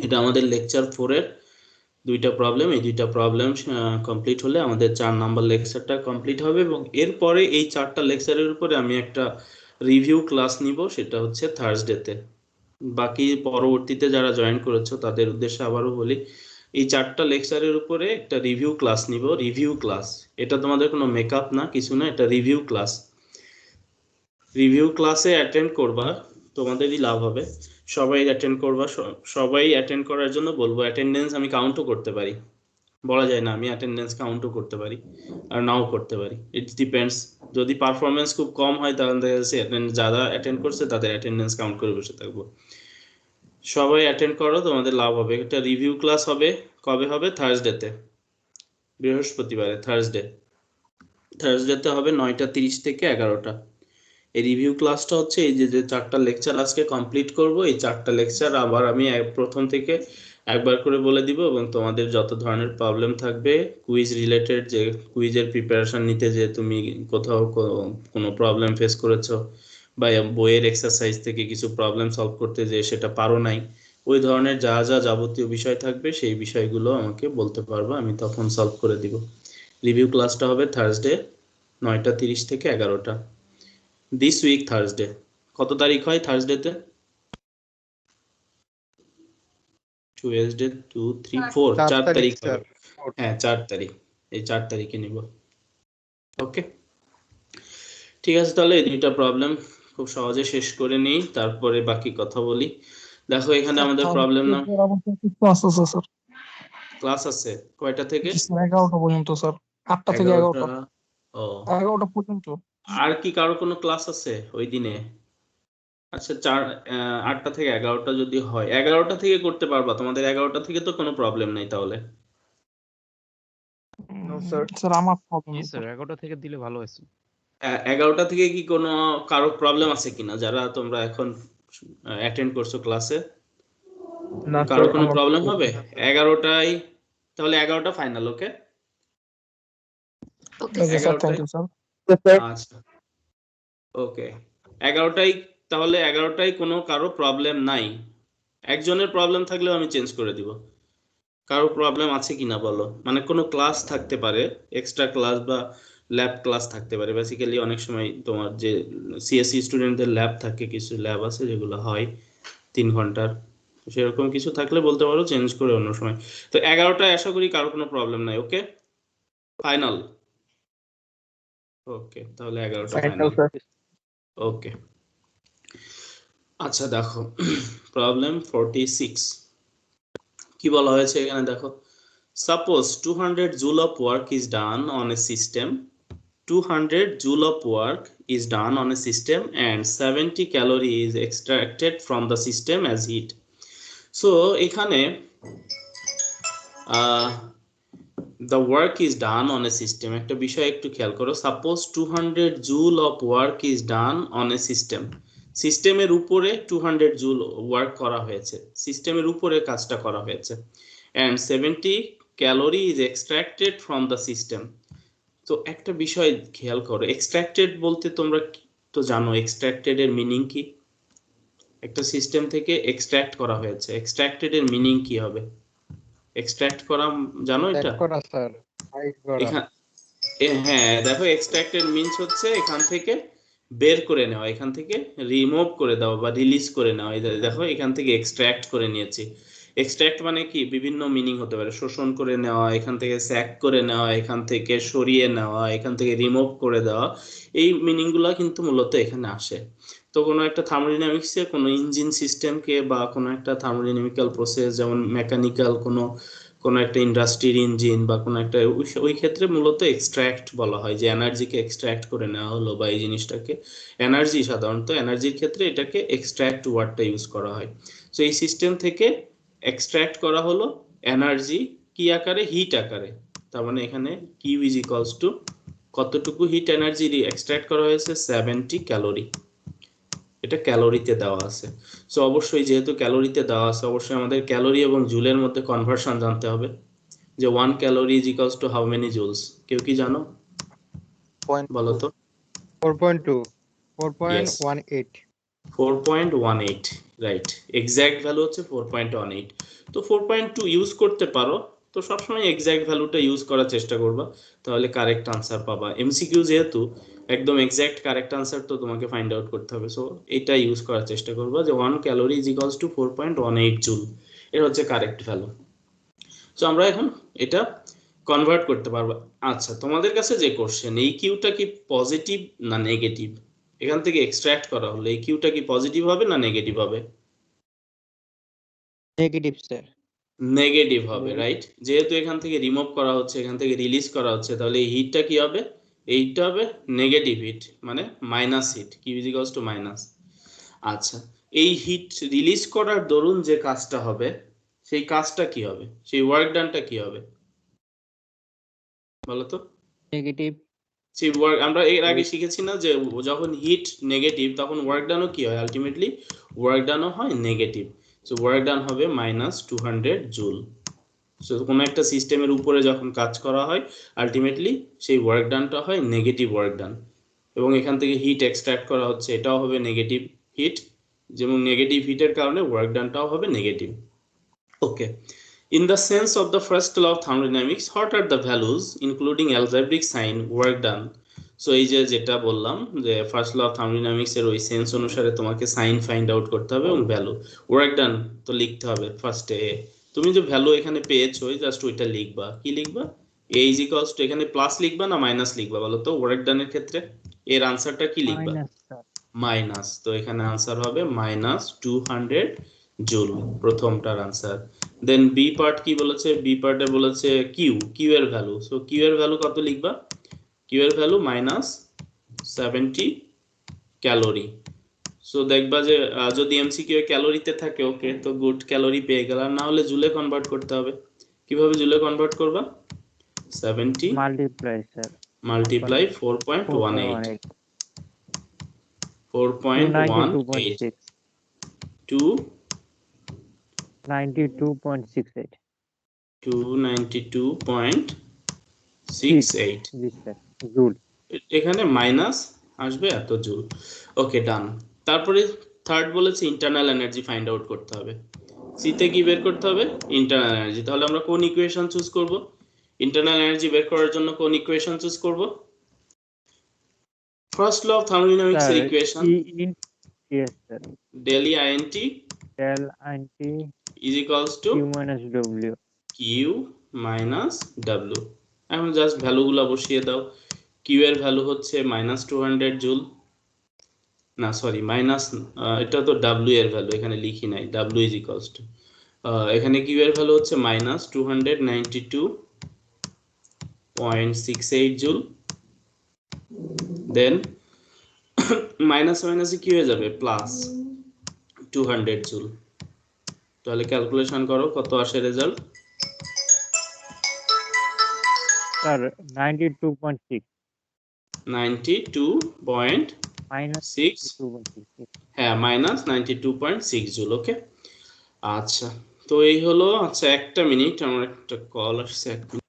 এটা আমাদের লেকচার 4 এর দুইটা প্রবলেম, এই দুইটা প্রবলেম কমপ্লিট হলে আমাদের 4 নাম্বার লেকচারটা কমপ্লিট হবে এবং এরপরে এই 4টা লেকচারের উপরে আমি একটা রিভিউ ক্লাস নিব, সেটা হচ্ছে থার্সডেতে। বাকি পরবর্তীতে যারা জয়েন করেছো তাদের উদ্দেশ্যে আবারও বলি, এই 4টা লেকচারের উপরে একটা রিভিউ ক্লাস নিব। রিভিউ ক্লাস, এটা তোমাদের কোনো মেকআপ না, কিছু না, এটা রিভিউ ক্লাস। রিভিউ ক্লাসে অ্যাটেন্ড করবা, তোমাদেরই লাভ হবে। সবাই অ্যাটেন্ড করবা, সবাই অ্যাটেন্ড করার জন্য বলবো। অ্যাটেন্ডেন্স আমি কাউন্টও করতে পারি, বলা যায় না, আমি অ্যাটেন্ডেন্স কাউন্টও করতে পারি আর নাও করতে পারি, ইট ডিপেন্ডস। যদি পারফরমেন্স খুব কম হয় তাহলে যারা অ্যাটেন্ড করছে তাদের অ্যাটেন্ডেন্স কাউন্ট করে বসে থাকবো। সবাই অ্যাটেন্ড করো, তোমাদের লাভ হবে। একটা রিভিউ ক্লাস হবে, কবে হবে? থার্সডেতে, বৃহস্পতিবারে থার্সডেতে হবে 9:30 থেকে 11টা। এই রিভিউ ক্লাসটা হচ্ছে এই যে 4টা লেকচার আজকে কমপ্লিট করব, এই 4টা লেকচার আবার আমি প্রথম থেকে একবার করে বলে দিব এবং তোমাদের যত ধরনের প্রবলেম থাকবে কুইজ রিলেটেড, যে কুইজের প্রিপারেশন নিতে যে তুমি কোথাও কোনো প্রবলেম ফেস করেছো বা বইয়ের এক্সারসাইজ থেকে কিছু প্রবলেম সলভ করতে যে সেটা পারো নাই, ওই ধরনের যা যা যাবতীয় বিষয় থাকবে সেই বিষয়গুলো আমাকে বলতে পারবো, আমি তখন সলভ করে দিব। রিভিউ ক্লাসটা হবে থার্সডে 9:30 থেকে 11টা, দিস উইক থার্সডে। কত তারিখ হয় থার্সডেতে? টুয়েসডে 2 3 4 4 4 তারিখ তারিখ স্যার। হবে। হ্যাঁ 4 তারিখ, এই 4 তারিখে নিব। ওকে, ঠিক আছে, তাহলে এই দুইটা প্রবলেম খুব সহজে শেষ করে নিই, তারপরে বাকি কথা বলি। দেখো এখানে আমাদের প্রবলেম না, ক্লাস আছে স্যার, ক্লাস আছে কয়টা থেকে? 11টা পর্যন্ত স্যার, 8টা থেকে 11টা। 11টা। ও, 11টা পর্যন্ত। আর কি কারো কোনো ক্লাস আছে ওই দিনে? আচ্ছা 8টা থেকে 11টা যদি হয়, 11টা থেকে করতে পারবা? তোমাদের 11টা থেকে তো কোনো প্রবলেম নাই তাহলে? স্যার আমার প্রবলেম জি স্যার 11টা থেকে দিলে ভালো হয়েছে। 11টা থেকে কি কোনো কারো প্রবলেম আছে কিনা যারা তোমরা এখন অ্যাটেন্ড করছো ক্লাসে? কারো কোনো প্রবলেম হবে? 11টায়, তাহলে 11টা final. Okay, sir, thank you sir. আচ্ছা ওকে, 11টায়, তাহলে 11টায় কোনো কারো প্রবলেম নাই, একজনের প্রবলেম থাকলেও আমি চেঞ্জ করে দিব। কারো প্রবলেম আছে কিনা বলো, মানে কোনো ক্লাস থাকতে পারে, এক্সট্রা ক্লাস বা ল্যাব ক্লাস থাকতে পারে। বেসিক্যালি অনেক সময় তোমার যে সিএসসি স্টুডেন্টদের ল্যাব থাকে, কিছু ল্যাব আছে যেগুলো হয় 3 ঘন্টার, সেরকম কিছু থাকলে বলতে পারো, চেঞ্জ করে অন্য সময়। তো 11টায় আশা করি কারো কোনো প্রবলেম নাই। ওকে ফাইনাল। ওকে তাহলে 11টা ফাইনাল। ওকে আচ্ছা দেখো প্রবলেম 46 কি বলা হয়েছে এখানে দেখো, suppose 200 joule of work is done on a system, 200 joule of work is done on a system and 70 calorie is extracted from the system as heat. So এখানে the work is done on a system, একটা বিষয় একটু খেয়াল করো, suppose 200 joule of work is done on a system, সিস্টেমের উপরে 200 joule work করা হয়েছে, সিস্টেমের উপরে কাজটা করা হয়েছে, and 70 calorie is extracted from the system. তো একটা বিষয় খেয়াল করো, এক্সট্রাক্টেড বলতে তোমরা তো জানো এক্সট্রাক্টেড এর মিনিং কি, একটা সিস্টেম থেকে এক্সট্রাক্ট করা হয়েছে, এক্সট্রাক্টেড এর মিনিং কি হবে? এক্সট্রাক্ট করা জানো এটা? করা স্যার, হাইড করা। হ্যাঁ দেখো এক্সট্রাক্টেড মিন্স হচ্ছে এখান থেকে বের করে নেওয়া, এখান থেকে রিমুভ করে দাও বা রিলিজ করে নেওয়া। দেখো এখান থেকে এক্সট্রাক্ট করে নিয়েছি। এক্সট্রাক্ট মানে কি বিভিন্ন মিনিং হতে পারে, শোষণ করে নেওয়া, এখান থেকে স্যাক করে নেওয়া, এখান থেকে সরিয়ে নেওয়া, এখান থেকে রিমুভ করে দেওয়া, এই মিনিংগুলো কিন্তু মূলত এখানে আসে। তো কোনো একটা থার্মোডাইনামিক্সে কোনো ইঞ্জিন সিস্টেমকে বা কোনো একটা থার্মোডাইনামিক্যাল প্রসেস, যেমন মেকানিক্যাল কোনো একটা ইন্ডাস্ট্রির ইঞ্জিন বা কোনো একটা, ওই ক্ষেত্রে মূলত এক্সট্রাক্ট বলা হয়, যে এনার্জিকে এক্সট্রাক্ট করে নেওয়া হলো, বা এই জিনিসটাকে এনার্জি, সাধারণত এনার্জির ক্ষেত্রে এটাকে এক্সট্রাক্ট ওয়ার্ডটা ইউজ করা হয়। সো এই সিস্টেম থেকে এক্সট্রাক্ট করা হলো এনার্জি কি আকারে? হিট আকারে। তার মানে এখানে কিউ ইজ ইকুয়ালস টু কতটুকু হিট এনার্জি এক্সট্রাক্ট করা হয়েছে? 70 ক্যালোরি। এটা ক্যালোরিতে দেওয়া আছে। সো অবশ্যই যেহেতু ক্যালোরিতে দেওয়া আছে, অবশ্যই আমাদের ক্যালোরি এবং জুলের মধ্যে কনভার্সন জানতে হবে, যে 1 calorie is equals two how many joules. কেউ কি জানো? বলো তো। 4.18 4.18 রাইট, এক্সাক্ট ভ্যালু হচ্ছে 4.18। তো 4.2 ইউজ করতে পারো, তো সবসময় এক্সাক্ট ভ্যালুটা ইউজ করার চেষ্টা করবা, তাহলে কারেক্ট আনসার পাবা। এমসিকিউ যেহেতু একদম এক্সাক্ট কারেক্ট আনসার তো তোমাকে ফাইন্ড আউট করতে হবে, সো এটা ইউজ করার চেষ্টা করবা যে 1 calorie is equals two 4.18 joule, এটা হচ্ছে কারেক্ট ভ্যালু। সো আমরা এখন এটা কনভার্ট করতে পারবো। আচ্ছা তোমাদের কাছে যে কোশ্চেন, এই কিউটা কি পজিটিভ না নেগেটিভ? এখান থেকে এক্সট্রাক্ট করা হলো, এই কিউটা কি পজিটিভ হবে না নেগেটিভ হবে? Negative sir. নেগেটিভ হবে রাইট, যেহেতু এখান থেকে রিমুভ করা হচ্ছে, এখান থেকে রিলিজ করা হচ্ছে, তাহলে এই হিটটা কি হবে? এইটা হবে নেগেটিভ হিট, মানে minus heat, Q is equals to minus. আচ্ছা এই হিট রিলিজ করার দরুন যে কাজটা হবে, সেই কাজটা কি হবে? সেই ওয়ার্ক ডানটা কি হবে বলো তো? নেগেটিভ। সেই ওয়ার্ক আমরা এর আগে শিখেছি না, যে যখন হিট নেগেটিভ তখন ওয়ার্ক ডানও কি হয়? আলটিমেটলি ওয়ার্ক ডানও হয় নেগেটিভ। সো ওয়ার্ক ডান হবে -200 জুল। সো কোনো একটা সিস্টেমের উপরে যখন কাজ করা হয়, আলটিমেটলি সেই ওয়ার্ক ডানটা হয় নেগেটিভ ওয়ার্ক ডান, এবং এখান থেকে হিট এক্সট্রাক্ট করা হচ্ছে, এটাও হবে নেগেটিভ হিট, যেমন নেগেটিভ হিটের কারণে ওয়ার্ক ডানটাও হবে negative. Okay, in the sense of the first law of thermodynamics, what are the values including algebraic sign work done? So এই যে যেটা বললাম যে ফার্স্ট ল অফ থার্মোডাইনামিক্স এর ওই সেন্স অনুসারে তোমাকে সাইন ফাইন্ড আউট করতে হবে এবং ভ্যালু, ওয়ার্ক ডান তো লিখতে হবে ফার্স্টে। তুমি যে ভ্যালু এখানে পেয়েছো জাস্ট ওইটা লিখবা। কি লিখবা? এ ইজ ইকুয়ালস টু, এখানে প্লাস লিখবা না মাইনাস লিখবা বলো তো ওয়ার্ক ডানের ক্ষেত্রে? এর আনসারটা কি লিখবা? মাইনাস। তো এখানে আনসার হবে -200 জুল, প্রথমটার আনসার। দেন বি পার্ট কি বলেছে? বি পার্টে বলেছে কিউ এর ভ্যালু। সো কিউ এর ভ্যালু কত লিখবা? কিউ এর ভ্যালু -70 ক্যালোরি। সো দেখবা যে যদি এমসিকিউ এ ক্যালোরিতে থাকে ওকে, তো গুড, ক্যালোরি পেয়ে গেল। আর না হলে জুলে কনভার্ট করতে হবে। কিভাবে জুলে কনভার্ট করবা? 70 multiply sir, multiply 4.18 4.18 to 92.68 292.68 joule. এখানে মাইনাস আসবে এত জুল। ওকে ডান। তারপরে থার্ড বলেছে ইন্টারনাল এনার্জি ফাইন্ড আউট করতে হবে। সি তে কি বের করতে হবে ইন্টারনাল এনার্জি তাহলে আমরা কোন ইকুয়েশন চুজ করব ইন্টারনাল এনার্জি বের করার জন্য কোন ইকুয়েশন চুজ করব ফার্স্ট ল অফ থার্মোডাইনামিক্স এর sir equation E in yes sir del E int del INT is equals to Q minus W Q minus W এখন জাস্ট ভ্যালুগুলো বসিয়ে দাও Q এর ভ্যালু হচ্ছে -200 জুল না সরি মাইনাস এটা তো W এর ভ্যালু এখানে লিখি নাই W is equals to এখানে Q এর ভ্যালু হচ্ছে -292.68 জুল দেন মাইনাস মাইনাসে কি হয়ে যাবে প্লাস 200 জুল তাহলে ক্যালকুলেশন করো কত আসে রেজাল্ট স্যার 92.6 92.6 মাইনাস 2.6 হ্যাঁ -92.6 জুল ওকে আচ্ছা তো এই হলো আচ্ছা একটা মিনিট আমার একটা কল আসছে এক মিনিট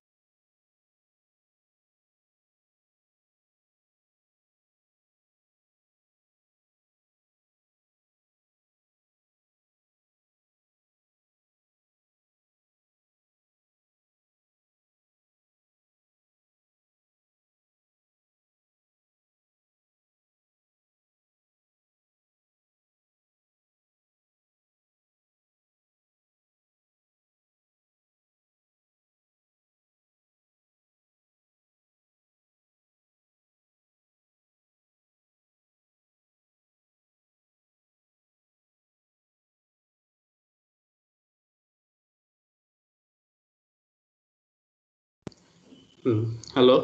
হ্যালো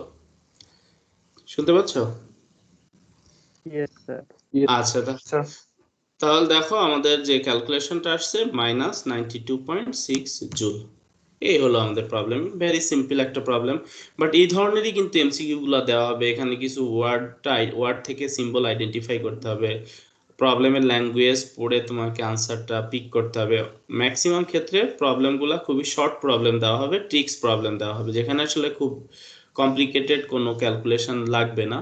শুনতে পাচ্ছ ইয়েস স্যার আচ্ছা স্যার তাহলে দেখো আমাদের যে ক্যালকুলেশনটা আসছে -92.6 জুল এই হলো আমাদের প্রবলেম ভেরি সিম্পল একটা প্রবলেম বাট এই ধরনেরই কিন্তু এমসিকিউ গুলো দেওয়া হবে এখানে কিছু ওয়ার্ড থেকে সিম্বল আইডেন্টিফাই করতে হবে প্রবলেমের ল্যাঙ্গুয়েজ পড়ে তোমাকে আনসারটা পিক করতে হবে ম্যাক্সিমাম ক্ষেত্রে প্রবলেমগুলো খুবই শর্ট প্রবলেম দেওয়া হবে ট্রিক্স প্রবলেম দেওয়া হবে যেখানে আসলে খুব কমপ্লিকেটেড কোনো ক্যালকুলেশন লাগবে না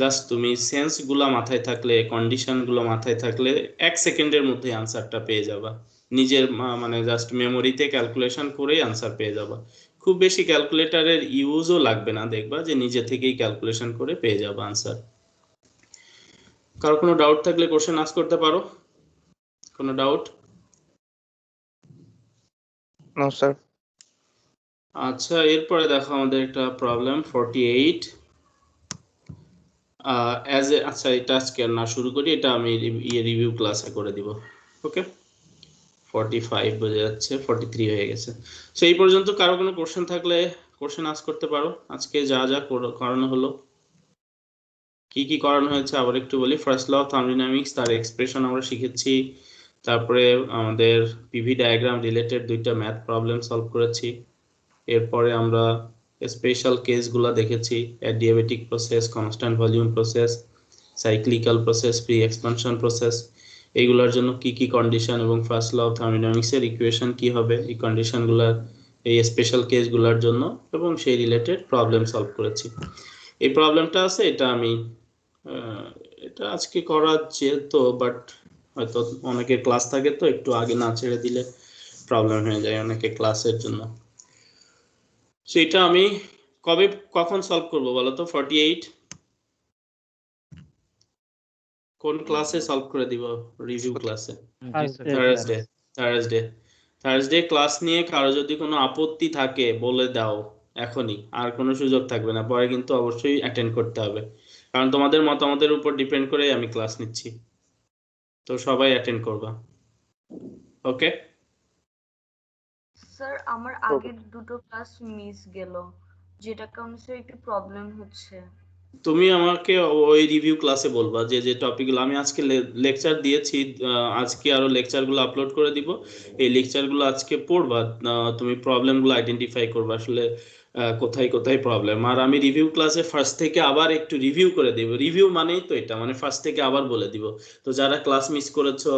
জাস্ট তুমি সেন্সগুলো মাথায় থাকলে কন্ডিশনগুলো মাথায় থাকলে 1 সেকেন্ডের মধ্যে আনসারটা পেয়ে যাবা নিজের মানে জাস্ট মেমোরিতে ক্যালকুলেশন করেই আনসার পেয়ে যাবা খুব বেশি ক্যালকুলেটরের ইউজও লাগবে না দেখবা যে নিজে থেকেই ক্যালকুলেশন করে পেয়ে যাবা আনসার কারো কোনো ডাউট থাকলে কোশ্চেন আস্ক করতে পারো কোনো ডাউট নো স্যার আচ্ছা এরপরে দেখো আমাদের একটা প্রবলেম 48 অ্যাজ এ আচ্ছা এটা আজকে না শুরু করি এটা আমি রিভিউ ক্লাসে করে দিব ওকে 45 বোঝা যাচ্ছে 43 হয়ে গেছে সো এই পর্যন্ত কারো কোনো কোশ্চেন থাকলে কোশ্চেন আস্ক করতে পারো আজকে যা যা করানো হলো কি কি করানো হয়েছে আবার একটু বলি ফার্স্ট ল অফ থার্মোডাইনামিক্স তার এক্সপ্রেশন আমরা শিখেছি তারপরে আমাদের পিভি ডায়াগ্রাম রিলেটেড দুইটা ম্যাথ প্রবলেম সলভ করেছি এরপরে আমরা স্পেশাল কেসগুলো দেখেছি adiabatic process constant volume process cyclical process pre expansion process এইগুলোর জন্য কি কি কন্ডিশন এবং ফার্স্ট ল অফ থার্মোডাইনামিক্সের ইকুয়েশন কি হবে এই কন্ডিশনগুলোর এই স্পেশাল কেসগুলোর জন্য এবং সেই রিলেটেড প্রবলেম সলভ করেছি এই প্রবলেমটা আছে এটা আমি এটা আজকে করা যেত বাট হয়তো অনেকের ক্লাস থাকে তো একটু আগে না ছেড়ে দিলে প্রবলেম হয়ে যায় অনেকে ক্লাসের জন্য সেটা আমি কখন সলভ করব বলো তো 48 কোন ক্লাসে সলভ করে দিব রিভিউ ক্লাসে থার্সডে ক্লাস নিয়ে কারো যদি কোনো আপত্তি থাকে বলে দাও এখনই আর কোনো সুযোগ থাকবে না পরে কিন্তু অবশ্যই অ্যাটেন্ড করতে হবে কারণ তোমাদের মতামতের উপর ডিপেন্ড করে আমি ক্লাস নিচ্ছি তো সবাই অ্যাটেন্ড করবা ওকে স্যার আমার আগের দুটো ক্লাস মিস গেল যেটা কারণে স্যার একটু প্রবলেম হচ্ছে তুমি আমাকে ওই রিভিউ ক্লাসে বলবা যে যে টপিকগুলো আমি আজকে লেকচার দিয়েছি আজকে আরো লেকচারগুলো আপলোড করে দিব এই লেকচারগুলো আজকে পড়বা তুমি প্রবলেমগুলো আইডেন্টিফাই করবা আসলে কোথায় কোথায় প্রবলেম আর আমি রিভিউ ক্লাসে ফার্স্ট থেকে আবার একটু রিভিউ করে দিব রিভিউ মানেই তো এটা মানে ফার্স্ট থেকে আবার বলে দিব তো যারা ক্লাস মিস করেছো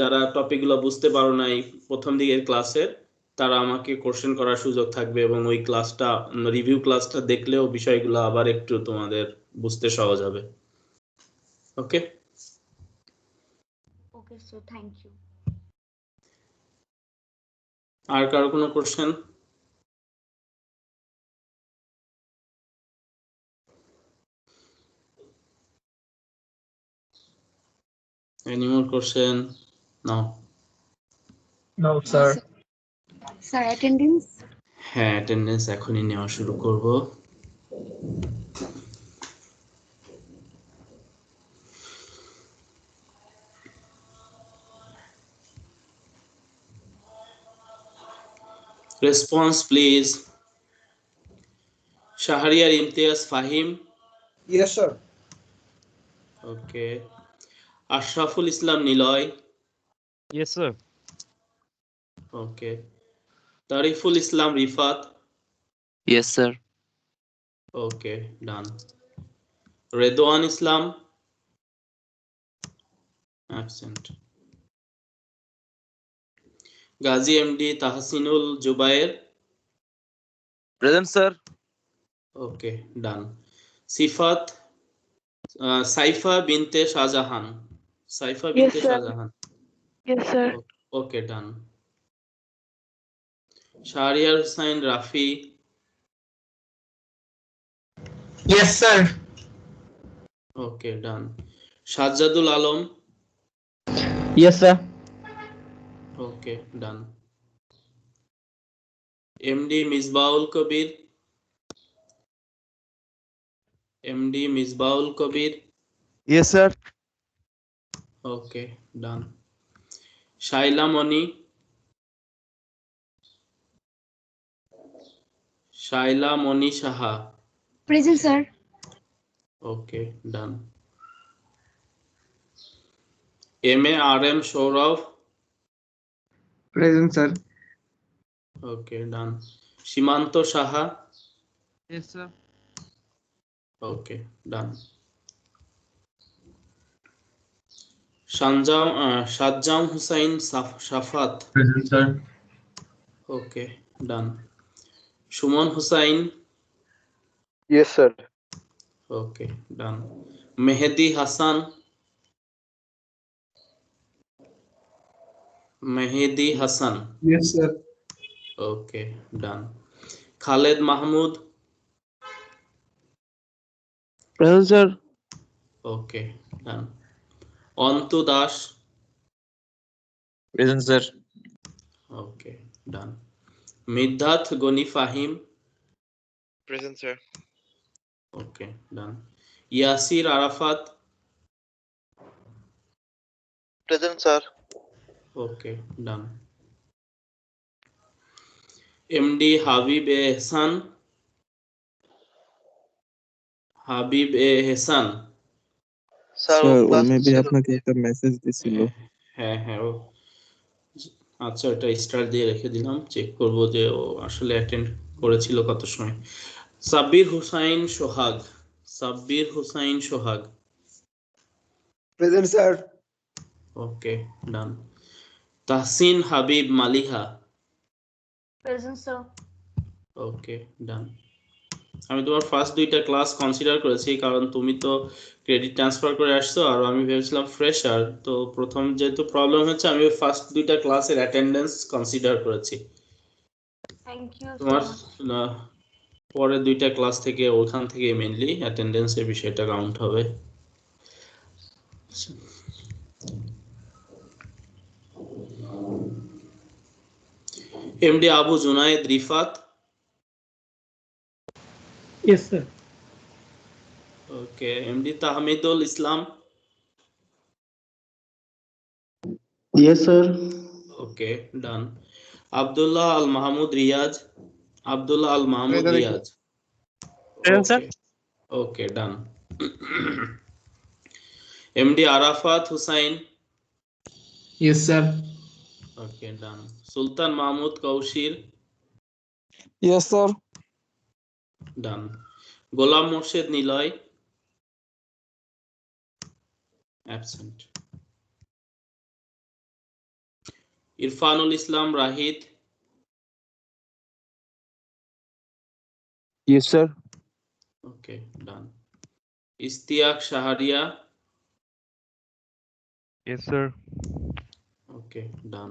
যারা টপিকগুলো বুঝতে পারো নাই প্রথম দিকের ক্লাসের তারা আমাকে কোশ্চেন করার সুযোগ থাকবে এবং ওই ক্লাসটা রিভিউ ক্লাসটা দেখলেও বিষয়গুলো আবার একটু তোমাদের বুঝতে সহজ হবে okay okay sir thank you আর কারো কোনো question? Any more question? No. No, sir. Sir attendance হ্যাঁ, অ্যাটেন্ডেন্স এখনই নেওয়া শুরু করব। Response please. Shahriar Imtiaz Fahim. Yes, sir. Okay. Ashraful Islam Niloy. Yes sir. Okay. Tariful Islam Rifat. Yes, sir. Okay, done. Redwan Islam absent. Gazi MD Tahsinul Zubair. Present, sir. Okay, done. Sifat Saifa Binte Shahjahan. Saifa Binte Shahjahan. Yes sir okay, done. Shahriar Hussain Rafi. Yes, sir. Okay, done. Sajjadul Alam. Yes sir okay, done. MD Misbaul Kabir. MD Misbaul Kabir. Yes sir okay, done. Shaila Moni. Shaila Moni Saha. Present sir okay, done. M A R M Sourav. Present, sir. Okay, done. Simanta Saha. Yes sir. Okay, done. Sajjam Hussain Safat. Present, sir. Okay, done. Sumon Hussain. Yes sir okay, done. Mehedi Hasan. Mehedi Hasan. Yes, sir. Okay, done. Khaled Mahmud. Present, sir. Okay, done. Antu Das. Present, sir. Okay, done. মিদ্দাত Gani Fahim. Present, sir. Okay, done. Yasir Arafat. Present, sir. Okay, done. MD Habib Ehsan. Habib Ehsan. Sir, sir O class maybe ছিল। আপনাকে একটা message দিছিল হ্যাঁ হ্যাঁ, ও আচ্ছা, এটা star দিয়ে রেখে দিলাম, চেক করব যে ও আসলে অ্যাটেন্ড করেছিল কত সময়। Sabbir Hussain Sohag. Sabbir Hussain Sohag. Present, sir. Okay, done. Tahsin Habib Maliha. Present sir okay, done. আমি তোমার ফার্স্ট দুইটা ক্লাস কনসিডার করেছি কারণ তুমি তো ক্রেডিট ট্রান্সফার করে আসছো আর আমি ভেবেছিলাম ফ্রেশার, তো প্রথম যেহেতু প্রবলেম হচ্ছে আমি ফার্স্ট দুইটা ক্লাসের অ্যাটেন্ডেন্স কনসিডার করেছি। থ্যাংক ইউ তোমার স্যার পরের দুইটা ক্লাস থেকে ওখান থেকে মেইনলি অ্যাটেন্ডেন্সের বিষয়টা কাউন্ট হবে। MD Abu Junaid Rifat. Yes, sir. Okay, MD Tahmidul Islam. Yes sir okay, done. Abdullah Al Mahmud Riaz. Abdullah Al Mahmud Riaz. Okay, okay, done. MD Arafat Hussain. Yes, sir. Okay, done. Sultan Mahmud Koushir. Yes sir done. Golam Morshed Niloy absent. Irfanul Islam Rahid. Yes sir okay, done. Istiaq Shahria. Yes sir. Okay, done.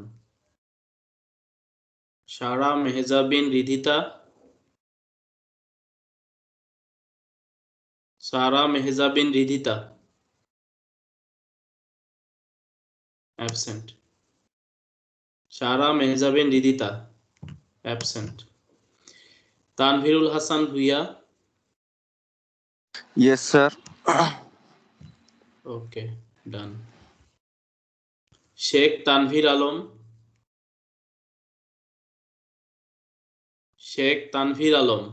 Sara Mehjabin Riddhita, Sara Mehjabin Riddhita, absent. Sara Mehjabin Riddhita, absent. Tanvirul Hasan Bhuiyan, Yes, sir. okay, done. Sheikh Tanvir Alam, Sheikh Tanvir Alam,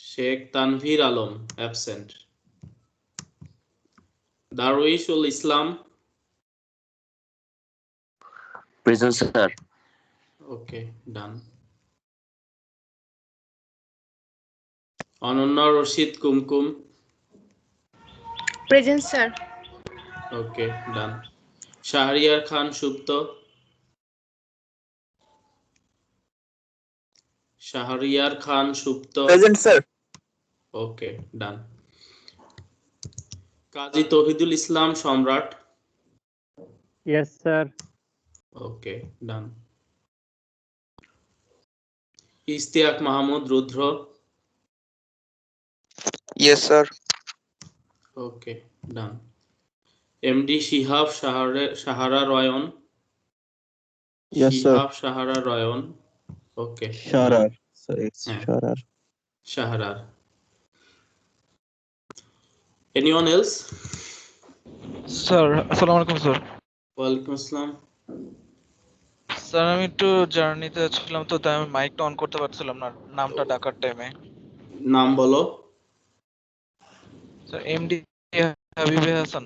Sheikh Tanvir Alam, absent. Daruishul Islam, Present, sir. okay, done. Ananya Rashid Kumkum, Present, sir. okay, done. Shahriar Khan Supto, Shahriar Khan সুপ্ত, Present, sir. okay, done. কাজী তৌহিদুল ইসলাম সম্রাট, Yes, sir. okay, done. Ishtiaq Mahmud Rudra, Yes, sir. okay, done. MD Shihab Sahara Royon, Yes, sir. Shihab Sahara Royon, okay, Sharar. Sir, it's Yeah. Sharar. Sharar. Anyone else? Sir আসসালামু আলাইকুম sir. ওয়ালাইকুম আসসালাম. Sir আমি একটু জার্নিতে ছিলাম তো তাই আমি মাইকটা অন করতে পারছিলাম না নামটা ডাকার টাইমে। নাম বলো. স্যার এমডি হাবিবে হাসান।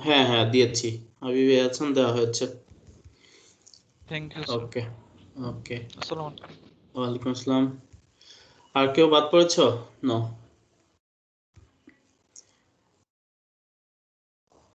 হ্যাঁ হ্যাঁ দিয়েছি, হাবিবে হাসান দেওয়া হয়েছে. Thank you sir. Okay okay, আসসালামু আলাইকুম। ওয়ালাইকুম আসসালাম. আর কেউ বাদ পড়েছো? নো.